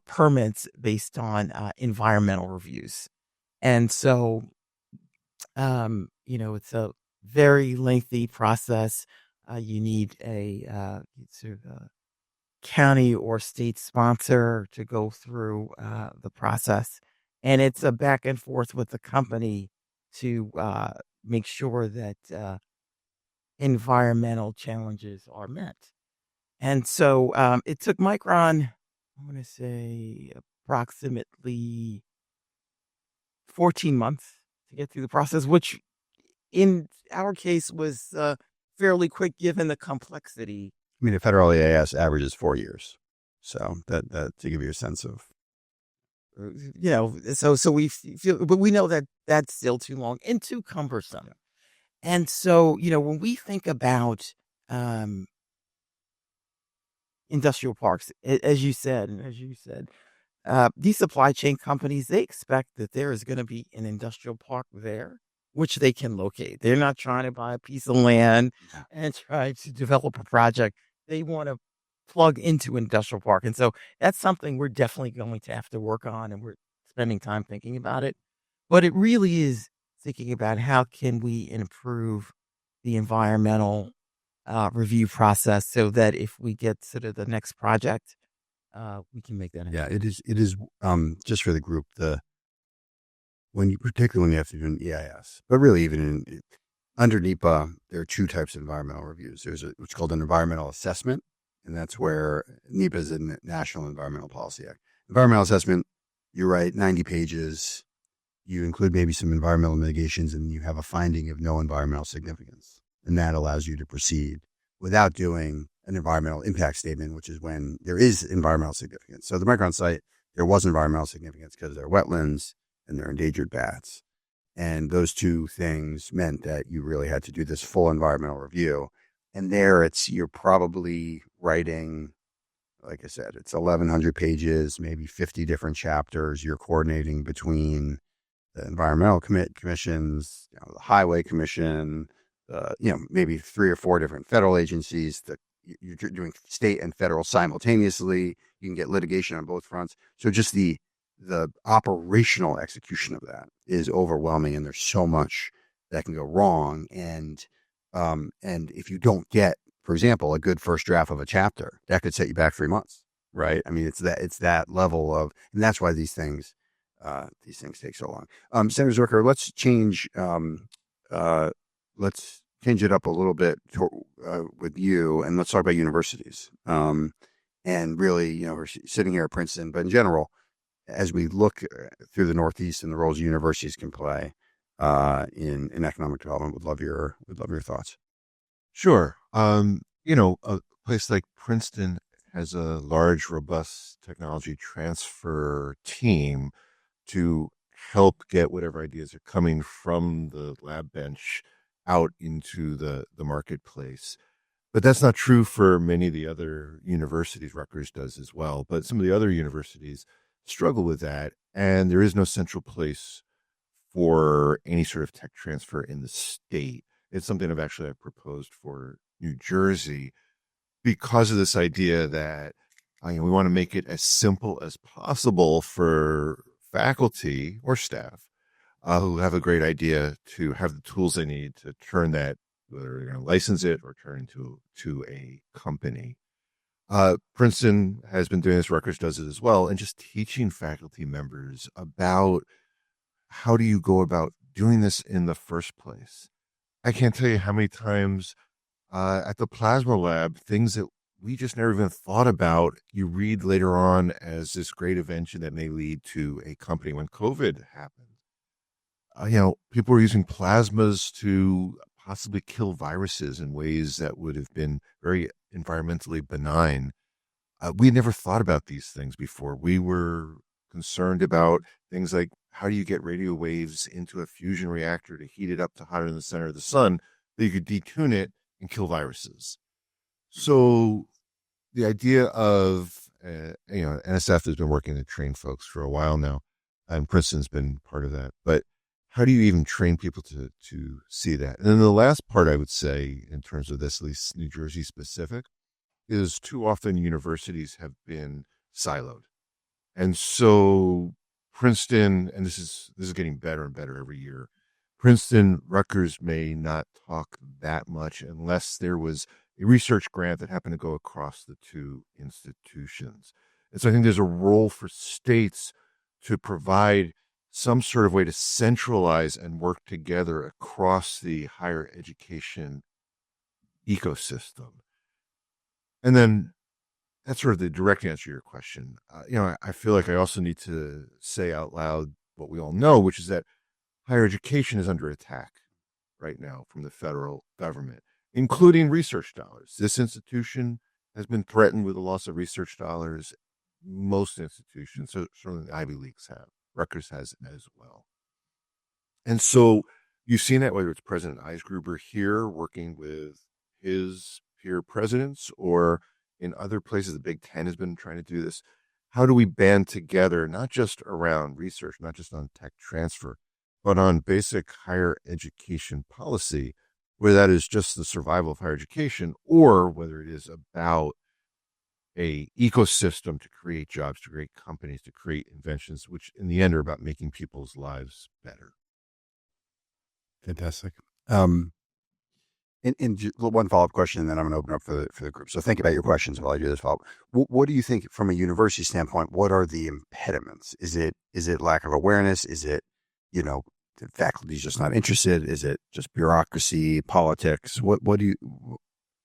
S3: permits based on environmental reviews. And so, it's a very lengthy process. You need a sort of county or state sponsor to go through the process. And it's a back and forth with the company to make sure that environmental challenges are met. And so it took Micron, I'm going to say, approximately 14 months to get through the process, which in our case was fairly quick given the complexity.
S2: I mean, the federal EAS averages 4 years. So that to give you a sense of,
S3: So we feel, but we know that that's still too long and too cumbersome.
S2: Yeah.
S3: And so, when we think about industrial parks, as you said, these supply chain companies, they expect that there is going to be an industrial park there, which they can locate. They're not trying to buy a piece of land and try to develop a project. They want to plug into an industrial park. And so that's something we're definitely going to have to work on, and we're spending time thinking about it. But it really is thinking about how can we improve the environmental review process so that if we get to the next project, we can make that happen.
S2: yeah, it is just for the group, particularly when you have to do an EIS, but really even under NEPA, there are two types of environmental reviews. There's what's called an environmental assessment, and that's where NEPA is the National Environmental Policy Act. Environmental assessment, you write 90 pages, you include maybe some environmental mitigations, and you have a finding of no environmental significance. And that allows you to proceed without doing an environmental impact statement, which is when there is environmental significance. So the Micron site, there was environmental significance because there are wetlands and there are endangered bats. And those two things meant that you really had to do this full environmental review. And there you're probably writing, like I said, it's 1,100 pages, maybe 50 different chapters. You're coordinating between the environmental commissions, the highway commission, maybe 3 or 4 different federal agencies. You're doing state and federal simultaneously. You can get litigation on both fronts. So just the operational execution of that is overwhelming, and there's so much that can go wrong. And if you don't get, for example, a good first draft of a chapter, that could set you back 3 months, right? I mean, it's that level of, and that's why these things take so long. Senator Zwicker, let's change it up a little bit with you, and let's talk about universities. And really, we're sitting here at Princeton, but in general, as we look through the Northeast and the roles universities can play in economic development, would love your thoughts.
S4: Sure. A place like Princeton has a large, robust technology transfer team to help get whatever ideas are coming from the lab bench out into the marketplace. But that's not true for many of the other universities. Rutgers does as well. But some of the other universities struggle with that. And there is no central place for any sort of tech transfer in the state. It's something I've proposed for New Jersey because of this idea that we want to make it as simple as possible for faculty or staff who have a great idea to have the tools they need to turn that, whether they're going to license it or turn into to a company. Princeton has been doing this, Rutgers does it as well, and just teaching faculty members about how do you go about doing this in the first place. I can't tell you how many times at the plasma lab, things that we just never even thought about, you read later on as this great invention that may lead to a company. When COVID happened, people were using plasmas to possibly kill viruses in ways that would have been very environmentally benign. We had never thought about these things before. We were concerned about things like, how do you get radio waves into a fusion reactor to heat it up to hotter than the center of the sun that you could detune it and kill viruses? So the idea of, NSF has been working to train folks for a while now, and Princeton's been part of that. But how do you even train people to see that? And then the last part I would say, in terms of this, at least New Jersey specific, is too often universities have been siloed. And so Princeton, and this is getting better and better every year, Princeton, Rutgers may not talk that much unless there was a research grant that happened to go across the two institutions. And so I think there's a role for states to provide some sort of way to centralize and work together across the higher education ecosystem. And then that's sort of the direct answer to your question. I feel like I also need to say out loud what we all know, which is that higher education is under attack right now from the federal government. including research dollars. This institution has been threatened with the loss of research dollars. Most institutions, so certainly the Ivy Leagues have. Rutgers has as well. And so you've seen that whether it's President Eisgruber here working with his peer presidents or in other places, the Big Ten has been trying to do this. How do we band together, not just around research, not just on tech transfer, but on basic higher education policy, whether that is just the survival of higher education or whether it is about a ecosystem to create jobs, to create companies, to create inventions, which in the end are about making people's lives better.
S2: Fantastic. And one follow-up question, and then I'm going to open up for the group. So think about your questions while I do this follow-up. What do you think, from a university standpoint, what are the impediments? Is it lack of awareness? Is it, the faculty's just not interested? Is it just bureaucracy, politics? What do you?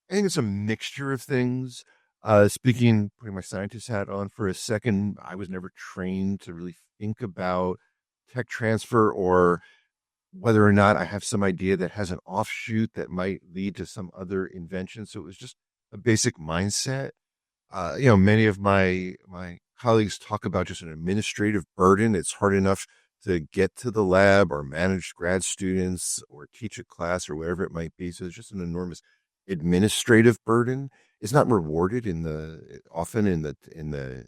S4: I think it's a mixture of things. Putting my scientist hat on for a second, I was never trained to really think about tech transfer or whether or not I have some idea that has an offshoot that might lead to some other invention. So it was just a basic mindset. Many of my colleagues talk about just an administrative burden. It's hard enough to get to the lab or manage grad students or teach a class or whatever it might be. So it's just an enormous administrative burden. It's not rewarded often in the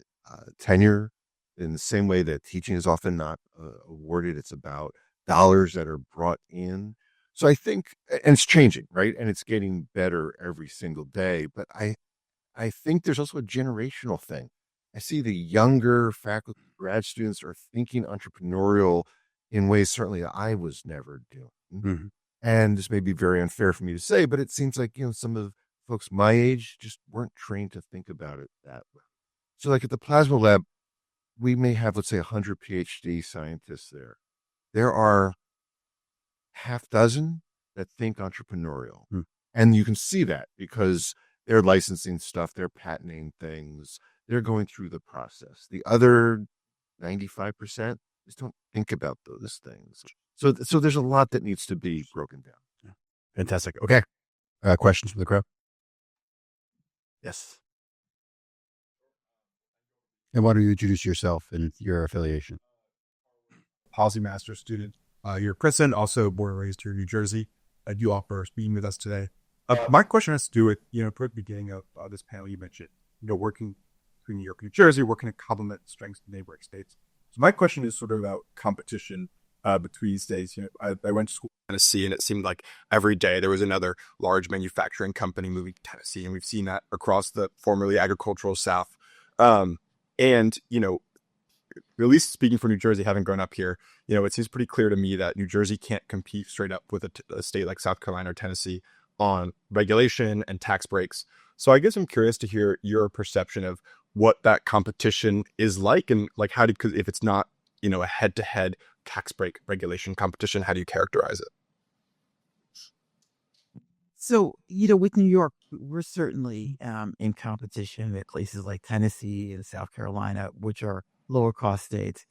S4: tenure in the same way that teaching is often not awarded. It's about dollars that are brought in. So I think, and it's changing, right? And it's getting better every single day. But I think there's also a generational thing. I see the younger faculty, grad students are thinking entrepreneurial in ways certainly that I was never doing. Mm-hmm. And this may be very unfair for me to say, but it seems like, some of folks my age just weren't trained to think about it that way. So like at the plasma lab, we may have, let's say, 100 PhD scientists there. There are half dozen that think entrepreneurial. And you can see that because they're licensing stuff, they're patenting things, they're going through the process. The other 95% just don't think about those things. So there's a lot that needs to be broken down.
S2: Fantastic. Okay. Questions from the crowd? Yes. And why don't you introduce yourself and your affiliation?
S6: Policy master student here at Princeton, also born and raised here in New Jersey. Thank you all for being with us today. My question has to do with, toward the beginning of this panel, you mentioned, working between New York and New Jersey, working to complement strengths of neighboring states. So my question is sort of about competition between states. I went to school in Tennessee, and it seemed like every day there was another large manufacturing company moving to Tennessee, and we've seen that across the formerly agricultural South. At least speaking for New Jersey, having grown up here, it seems pretty clear to me that New Jersey can't compete straight up with a state like South Carolina or Tennessee on regulation and tax breaks. So I guess I'm curious to hear your perception of what that competition is like, and like because if it's not, a head-to-head tax break regulation competition, how do you characterize it?
S3: So, with New York, we're certainly in competition with places like Tennessee and South Carolina, which are lower cost states.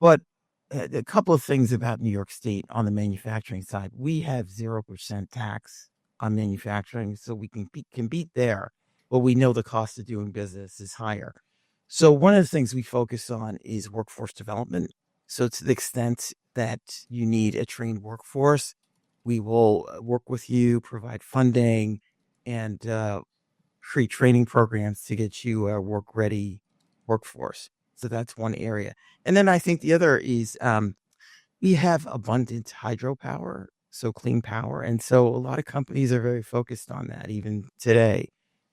S3: But a couple of things about New York State on the manufacturing side. We have 0% tax on manufacturing, so we can compete there. But we know the cost of doing business is higher. So one of the things we focus on is workforce development. So to the extent that you need a trained workforce, we will work with you, provide funding, and create training programs to get you a work-ready workforce. So that's one area. And then I think the other is we have abundant hydropower, so clean power. And so a lot of companies are very focused on that even today.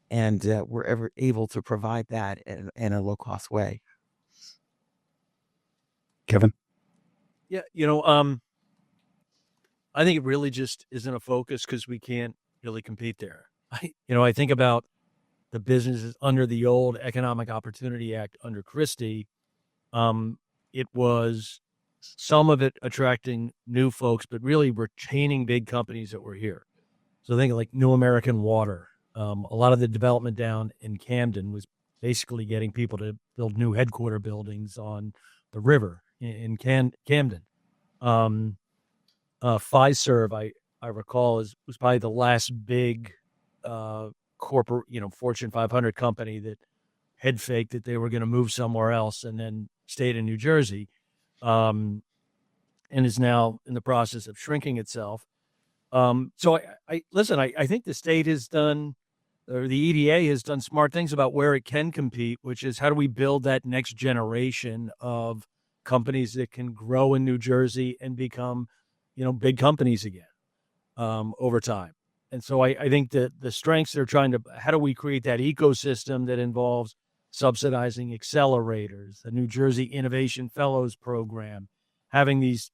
S3: And we're ever able to provide that in a low-cost way.
S2: Kevin?
S5: Yeah, I think it really just isn't a focus because we can't really compete there. I think about the businesses under the old Economic Opportunity Act under Christie. It was some of it attracting new folks, but really retaining big companies that were here. So think of like New American Water. A lot of the development down in Camden was basically getting people to build new headquarter buildings on the river in Camden. Fiserv, I recall, was probably the last big corporate, Fortune 500 company that head faked that they were going to move somewhere else and then stayed in New Jersey, and is now in the process of shrinking itself. So I listen. I think the state has done, or the EDA has done smart things about where it can compete, which is how do we build that next generation of companies that can grow in New Jersey and become, big companies again over time. And so I think that the strengths they're trying to, how do we create that ecosystem that involves subsidizing accelerators, the New Jersey Innovation Fellows Program, having these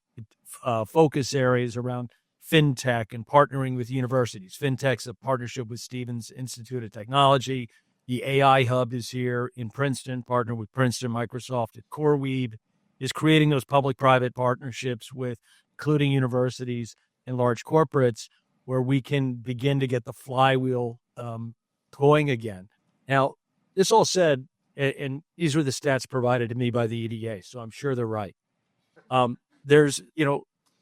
S5: focus areas around fintech and partnering with universities. Fintech's a partnership with Stevens Institute of Technology. The AI Hub is here in Princeton, partnered with Princeton, Microsoft, and CoreWeave, is creating those public-private partnerships with including universities and large corporates where we can begin to get the flywheel going again. Now, this all said, and these were the stats provided to me by the EDA, so I'm sure they're right. There's,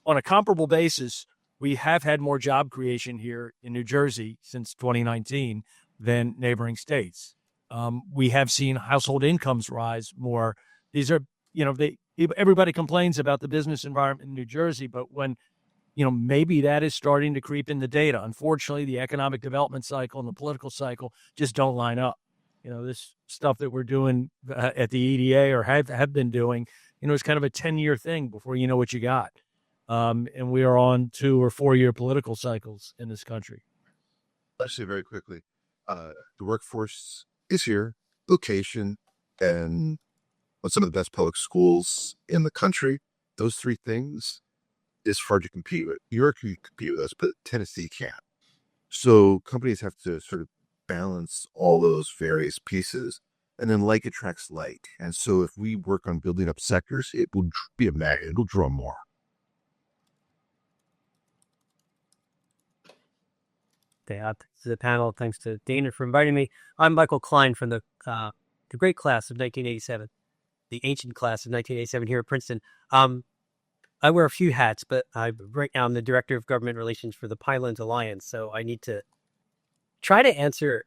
S5: on a comparable basis, we have had more job creation here in New Jersey since 2019 than neighboring states. We have seen household incomes rise more. These are, everybody complains about the business environment in New Jersey, but when, maybe that is starting to creep in the data. Unfortunately, the economic development cycle and the political cycle just don't line up. This stuff that we're doing at the EDA or have been doing, it's kind of a 10-year thing before you know what you got. And we are on 2 or 4 year political cycles in this country.
S4: Let's say very quickly, the workforce is here, location, and some of the best public schools in the country. Those 3 things is hard to compete with. New York can compete with us, but Tennessee can't. So companies have to sort of balance all those various pieces, and then like attracts like. And so if we work on building up sectors, it will be a magnet. It'll draw more.
S7: To the panel. Thanks to Dana for inviting me. I'm Michael Klein from the great class of 1987, the ancient class of 1987 here at Princeton. I wear a few hats, but right now I'm the Director of Government Relations for the Pinelands Alliance, so I need to try to answer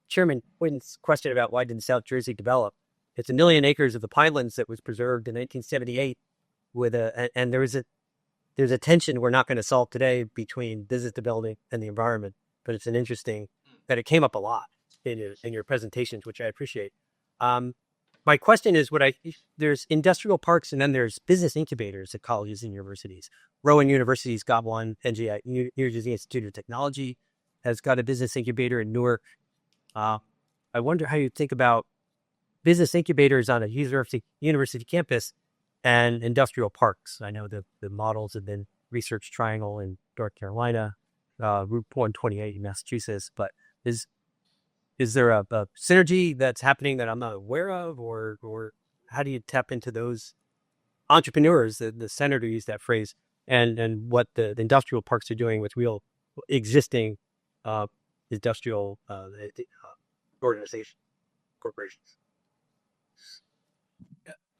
S7: Chairman Quinn's question about why didn't South Jersey develop. It's 1 million acres of the Pinelands that was preserved in 1978, and there's a tension we're not going to solve today between business development and the environment, but it's an interesting that it came up a lot in your presentations, which I appreciate. My question is, there's industrial parks and then there's business incubators at colleges and universities. Rowan University's got one. NJI, New Jersey Institute of Technology, has got a business incubator in Newark. I wonder how you think about business incubators on a university campus and industrial parks. I know the models have been Research Triangle in North Carolina, Route 128 in Massachusetts, but is there a synergy that's happening that I'm not aware of, or how do you tap into those entrepreneurs? The senator used that phrase, and what the industrial parks are doing with real existing industrial organizations, corporations.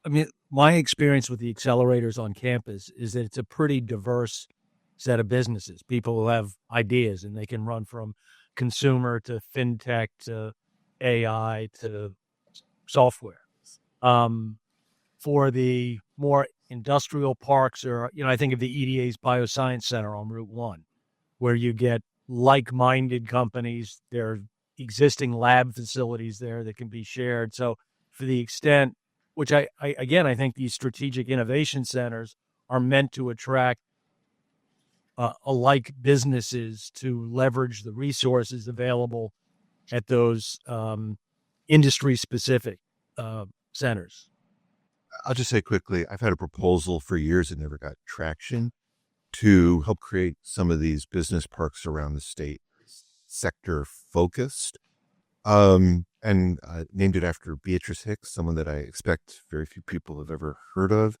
S5: I mean, my experience with the accelerators on campus is that it's a pretty diverse set of businesses, people who have ideas and they can run from consumer to fintech to AI to software. For the more industrial parks, or, I think of the EDA's Bioscience Center on Route 1, where you get like-minded companies. There are existing lab facilities there that can be shared. So for the extent, which I think these strategic innovation centers are meant to attract alike businesses to leverage the resources available at those industry-specific centers.
S4: I'll just say quickly, I've had a proposal for years that never got traction to help create some of these business parks around the state, sector focused, and named it after Beatrice Hicks, someone that I expect very few people have ever heard of,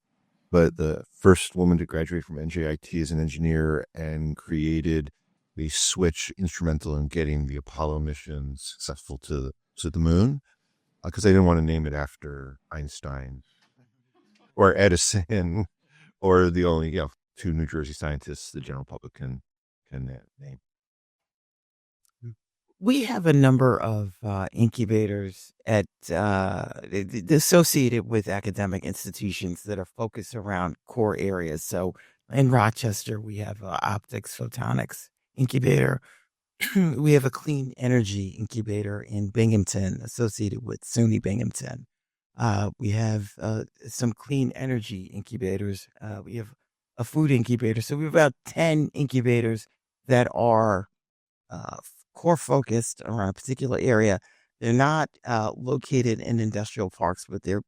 S4: but the first woman to graduate from NJIT as an engineer and created the switch instrumental in getting the Apollo mission successful to the moon, because I didn't want to name it after Einstein or Edison or the only 2 New Jersey scientists the general public can can name.
S3: We have a number of incubators associated with academic institutions that are focused around core areas. So in Rochester, we have optics photonics incubator. We have a clean energy incubator in Binghamton associated with SUNY Binghamton. We have some clean energy incubators. We have a food incubator. So we have about 10 incubators that are core focused around a particular area. They're not located in industrial parks, but they're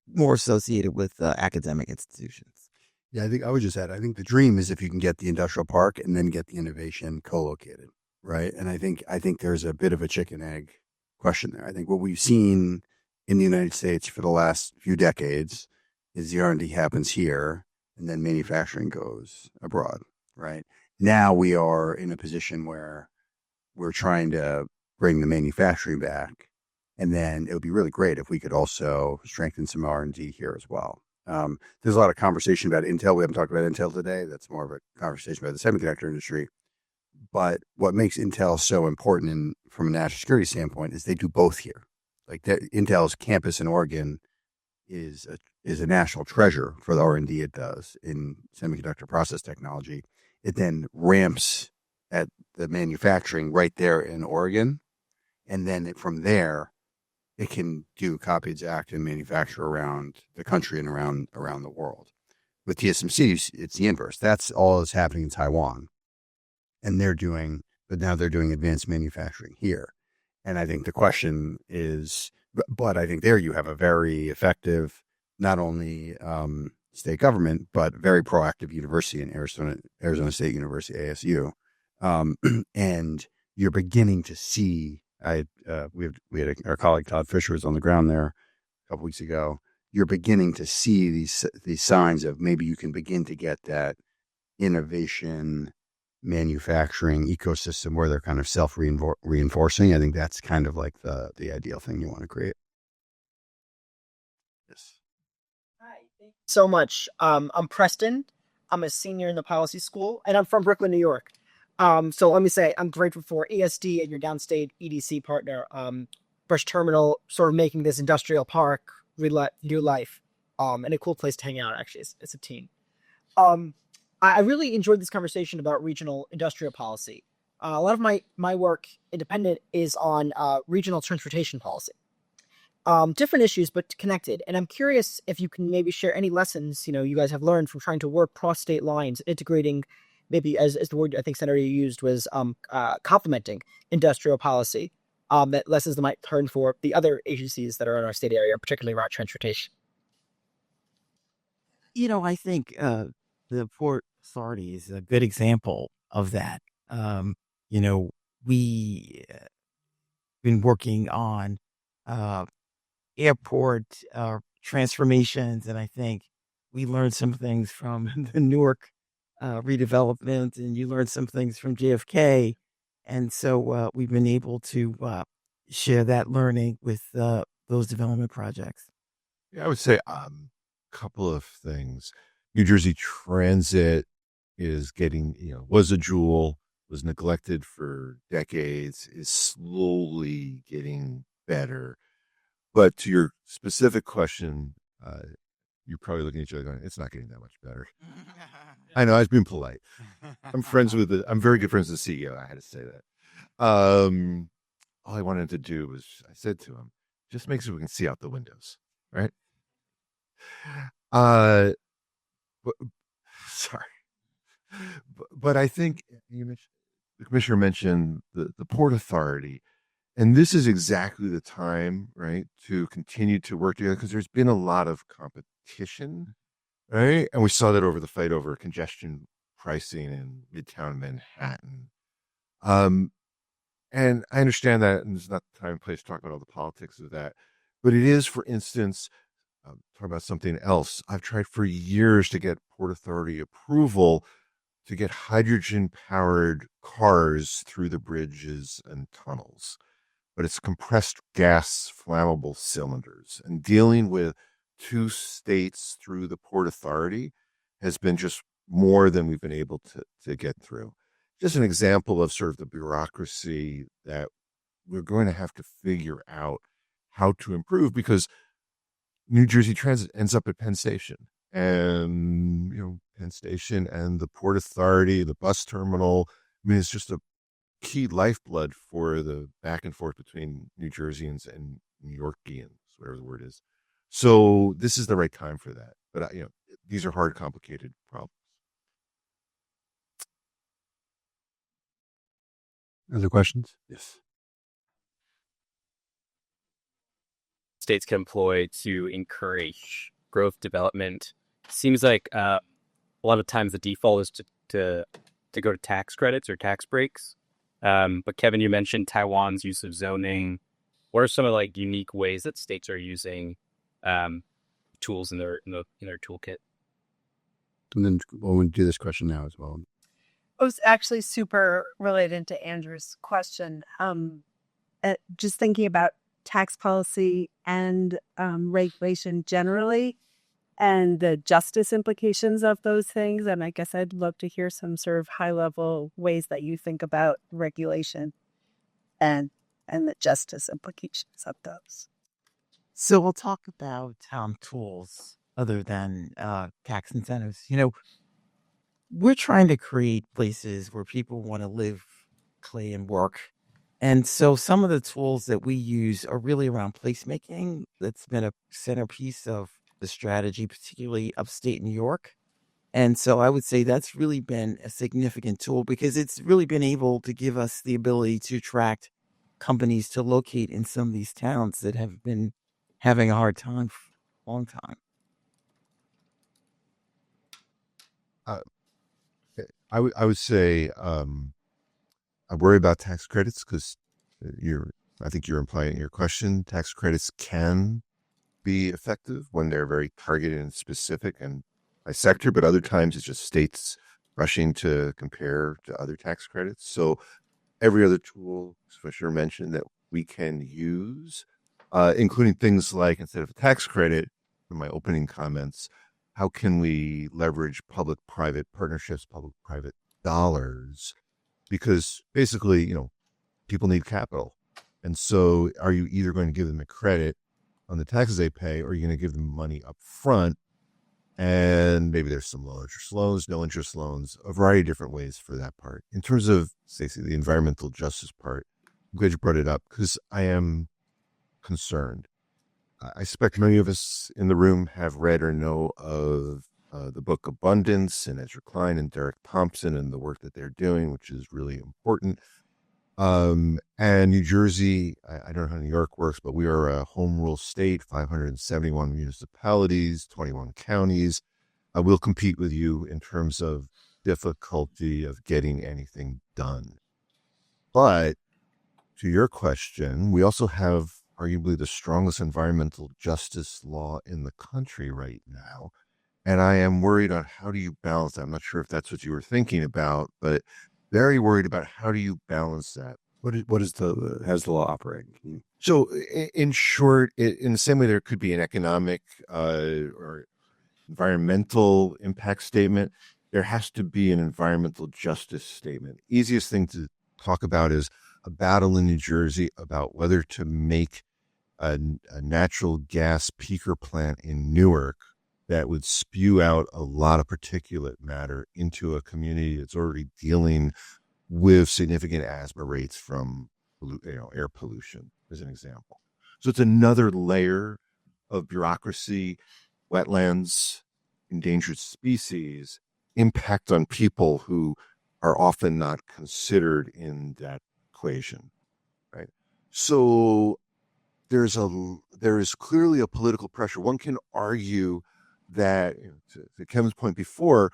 S3: more associated with academic institutions.
S2: Yeah, I think I would just add, I think the dream is if you can get the industrial park and then get the innovation co-located, right? And I think there's a bit of a chicken egg question there. I think what we've seen in the United States for the last few decades is the R&D happens here and then manufacturing goes abroad, right? Now we are in a position where we're trying to bring the manufacturing back, and then it would be really great if we could also strengthen some R&D here as well. There's a lot of conversation about Intel. We haven't talked about Intel today. That's more of a conversation about the semiconductor industry. But what makes Intel so important from a national security standpoint is they do both here. Like Intel's campus in Oregon is a national treasure for the R&D it does in semiconductor process technology. It then ramps at the manufacturing right there in Oregon. And then from there, it can do copy exact and manufacture around the country and around the world. With TSMC, it's the inverse. That's all that's happening in Taiwan. And but now they're doing advanced manufacturing here. And I think the question is, but I think there you have a very effective, not only state government, but very proactive university in Arizona State University, ASU. And you're beginning to see, our colleague Todd Fisher was on the ground there a couple weeks ago. You're beginning to see these signs of maybe you can begin to get that innovation manufacturing ecosystem where they're kind of self-reinforcing. I think that's kind of like the ideal thing you want to create. Yes.
S8: Hi, thank you so much. I'm Preston. I'm a senior in the policy school, and I'm from Brooklyn, New York. So let me say I'm grateful for ESD and your downstate EDC partner, Brush Terminal, sort of making this industrial park new life, and a cool place to hang out. Actually, it's a team. I really enjoyed this conversation about regional industrial policy. A lot of my work, independent, is on regional transportation policy. Different issues, but connected. And I'm curious if you can maybe share any lessons you guys have learned from trying to work cross state lines, integrating, maybe as the word I think Senator you used was complementing industrial policy. That lessons that might turn for the other agencies that are in our state area, particularly around transportation.
S3: I think the Port Authority is a good example of that. We been working on airport transformations, and I think we learned some things from the Newark redevelopment, and you learned some things from JFK, and so we've been able to share that learning with those development projects.
S4: Yeah, I would say a couple of things. New Jersey Transit is getting, was a jewel, was neglected for decades, is slowly getting better. But to your specific question, you're probably looking at each other going, it's not getting that much better. I know, I was being polite. I'm very good friends with the CEO. I had to say that. All I wanted to do was, I said to him, just make sure we can see out the windows, right? Sorry. But I think the commissioner mentioned the Port Authority, and this is exactly the time, right, to continue to work together because there's been a lot of competition, right? And we saw that over the fight over congestion pricing in Midtown Manhattan. And I understand that, and it's not the time and place to talk about all the politics of that, but it is, for instance, talk about something else. I've tried for years to get Port Authority approval to get hydrogen-powered cars through the bridges and tunnels. But it's compressed gas flammable cylinders. And dealing with 2 states through the Port Authority has been just more than we've been able to get through. just an example of sort of the bureaucracy that we're going to have to figure out how to improve, because New Jersey Transit ends up at Penn Station, and Penn Station and the Port Authority, the bus terminal. I mean, it's just a key lifeblood for the back and forth between New Jerseyans and New Yorkians, whatever the word is. So this is the right time for that. But these are hard, complicated problems.
S2: Other questions? Yes.
S9: States can employ to encourage growth development? Seems like a lot of times the default is to go to tax credits or tax breaks. But Kevin, you mentioned Taiwan's use of zoning. What are some of like unique ways that states are using tools in their toolkit?
S2: And then we'll do this question now as well.
S10: It was actually super related to Andrew's question. Just thinking about tax policy and regulation generally, and the justice implications of those things. And I guess I'd love to hear some sort of high-level ways that you think about regulation and the justice implications of those.
S3: So we'll talk about tools other than tax incentives. We're trying to create places where people want to live, play, and work. And so some of the tools that we use are really around placemaking. That's been a centerpiece of the strategy, particularly upstate New York. And so I would say that's really been a significant tool, because it's really been able to give us the ability to attract companies to locate in some of these towns that have been having a hard time for a long time.
S4: I would say I worry about tax credits, because I think you're implying in your question, tax credits can be effective when they're very targeted and specific and by sector, but other times it's just states rushing to compare to other tax credits. So every other tool, Swisher mentioned, that we can use, including things like, instead of a tax credit, in my opening comments, how can we leverage public-private partnerships, public-private dollars? Because basically, people need capital. And so are you either going to give them a credit on the taxes they pay, or are you going to give them money up front? And maybe there's some low interest loans, no interest loans, a variety of different ways for that part. In terms of, Stacey, the environmental justice part, I'm glad you brought it up, because I am concerned. I suspect many of us in the room have read or know of the book Abundance, and Ezra Klein and Derek Thompson and the work that they're doing, which is really important. And New Jersey, I don't know how New York works, but we are a home rule state, 571 municipalities, 21 counties. We'll compete with you in terms of difficulty of getting anything done. But to your question, we also have arguably the strongest environmental justice law in the country right now. And I am worried on how do you balance that. I'm not sure if that's what you were thinking about, but very worried about how do you balance that.
S2: How's the law operate?
S4: So in short, in the same way there could be an economic or environmental impact statement, there has to be an environmental justice statement. Easiest thing to talk about is a battle in New Jersey about whether to make a natural gas peaker plant in Newark that would spew out a lot of particulate matter into a community that's already dealing with significant asthma rates from air pollution, as an example. So it's another layer of bureaucracy, wetlands, endangered species, impact on people who are often not considered in that equation, right? So there is clearly a political pressure. One can argue that, to Kevin's point before,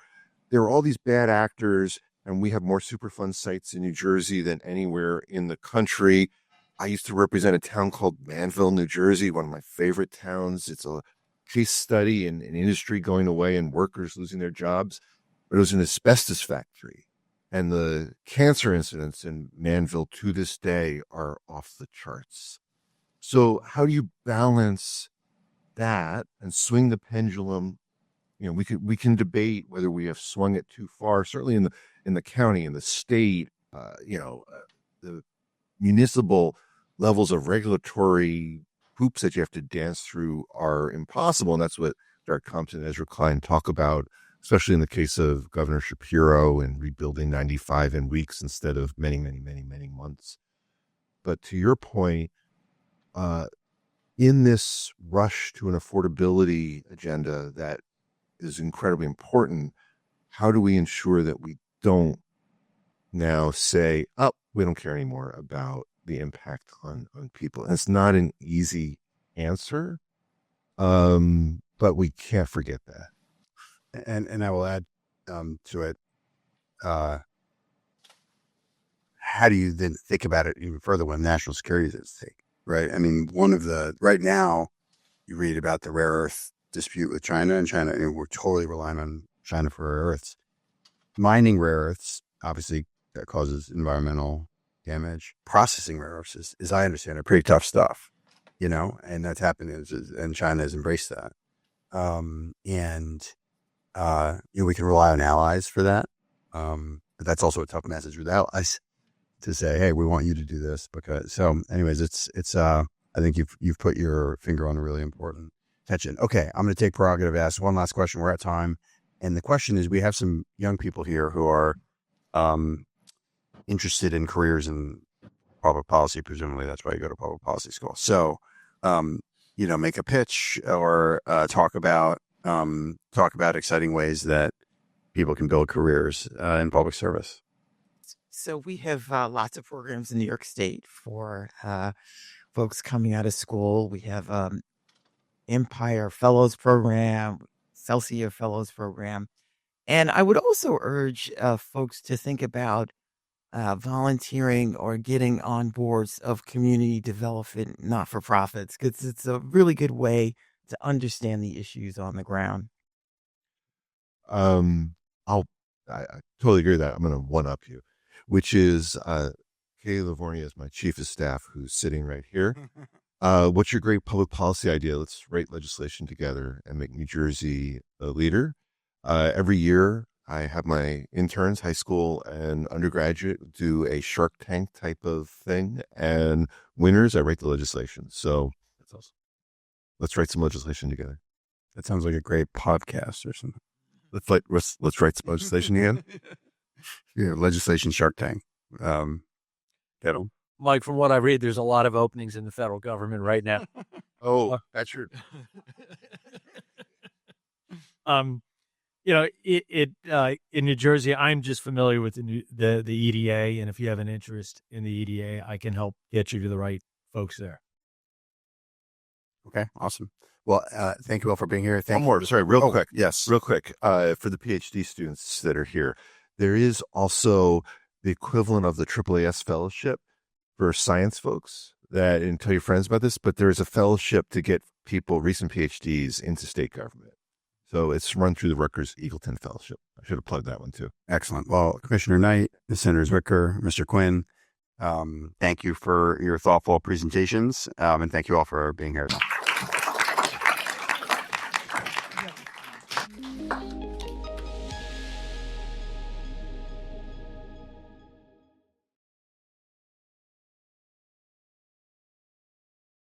S4: there are all these bad actors, and we have more Superfund sites in New Jersey than anywhere in the country. I used to represent a town called Manville, New Jersey, one of my favorite towns. It's a case study in an industry going away and workers losing their jobs. But it was an asbestos factory. And the cancer incidents in Manville to this day are off the charts. So how do you balance that and swing the pendulum we can debate whether we have swung it too far. Certainly in the county, in the state, the municipal levels of regulatory hoops that you have to dance through are impossible, and that's what Derek Compton and Ezra Klein talk about, especially in the case of Governor Shapiro and rebuilding 95 in weeks instead of many, many, many, many months. But to your point, in this rush to an affordability agenda that is incredibly important, how do we ensure that we don't now say, oh, we don't care anymore about the impact on people? And it's not an easy answer, but we can't forget that.
S2: And I will add to it. How do you then think about it even further when national security is at stake, right? I mean, right now, you read about the rare earth dispute with China, and we're totally relying on China for rare earths. Mining rare earths, obviously, that causes environmental damage. Processing rare earths is, as I understand it, pretty tough stuff, and that's happening, and China has embraced that. We can rely on allies for that. But that's also a tough message with allies to say, hey, we want you to do this anyways, it's I think you've put your finger on a really important tension. Okay. I'm going to take prerogative to ask one last question. We're at time. And the question is, we have some young people here who are, interested in careers in public policy. Presumably that's why you go to public policy school. So, make a pitch or, talk about exciting ways that people can build careers in public service.
S3: So we have lots of programs in New York State for folks coming out of school. We have Empire Fellows Program, Excelsior Fellows Program. And I would also urge folks to think about volunteering or getting on boards of community development not-for-profits, because it's a really good way to understand the issues on the ground.
S4: I totally agree with that. I'm going to one-up you, which is Kay Livornia is my chief of staff, who's sitting right here. What's your great public policy idea? Let's write legislation together and make New Jersey a leader. Every year, I have my interns, high school and undergraduate, do a Shark Tank type of thing, and winners, I write the legislation. So that's awesome. Let's write some legislation together.
S2: That sounds like a great podcast or something.
S4: Let's write some legislation again.
S2: Yeah, legislation Shark Tank.
S5: Mike, from what I read, there's a lot of openings in the federal government right now.
S4: Oh, that's true.
S5: In New Jersey, I'm just familiar with the EDA, and if you have an interest in the EDA, I can help get you to the right folks there.
S2: Okay, awesome. Well, thank you all for being here.
S4: Real quick.
S2: Yes.
S4: Real quick. For the PhD students that are here, there is also the equivalent of the AAAS fellowship for science folks, and tell your friends about this, but there is a fellowship to get recent PhDs into state government. So it's run through the Rutgers Eagleton Fellowship. I should have plugged that one too.
S2: Excellent. Well, Commissioner Knight, Senator Zwicker, Mr. Quinn, thank you for your thoughtful presentations, and thank you all for being here.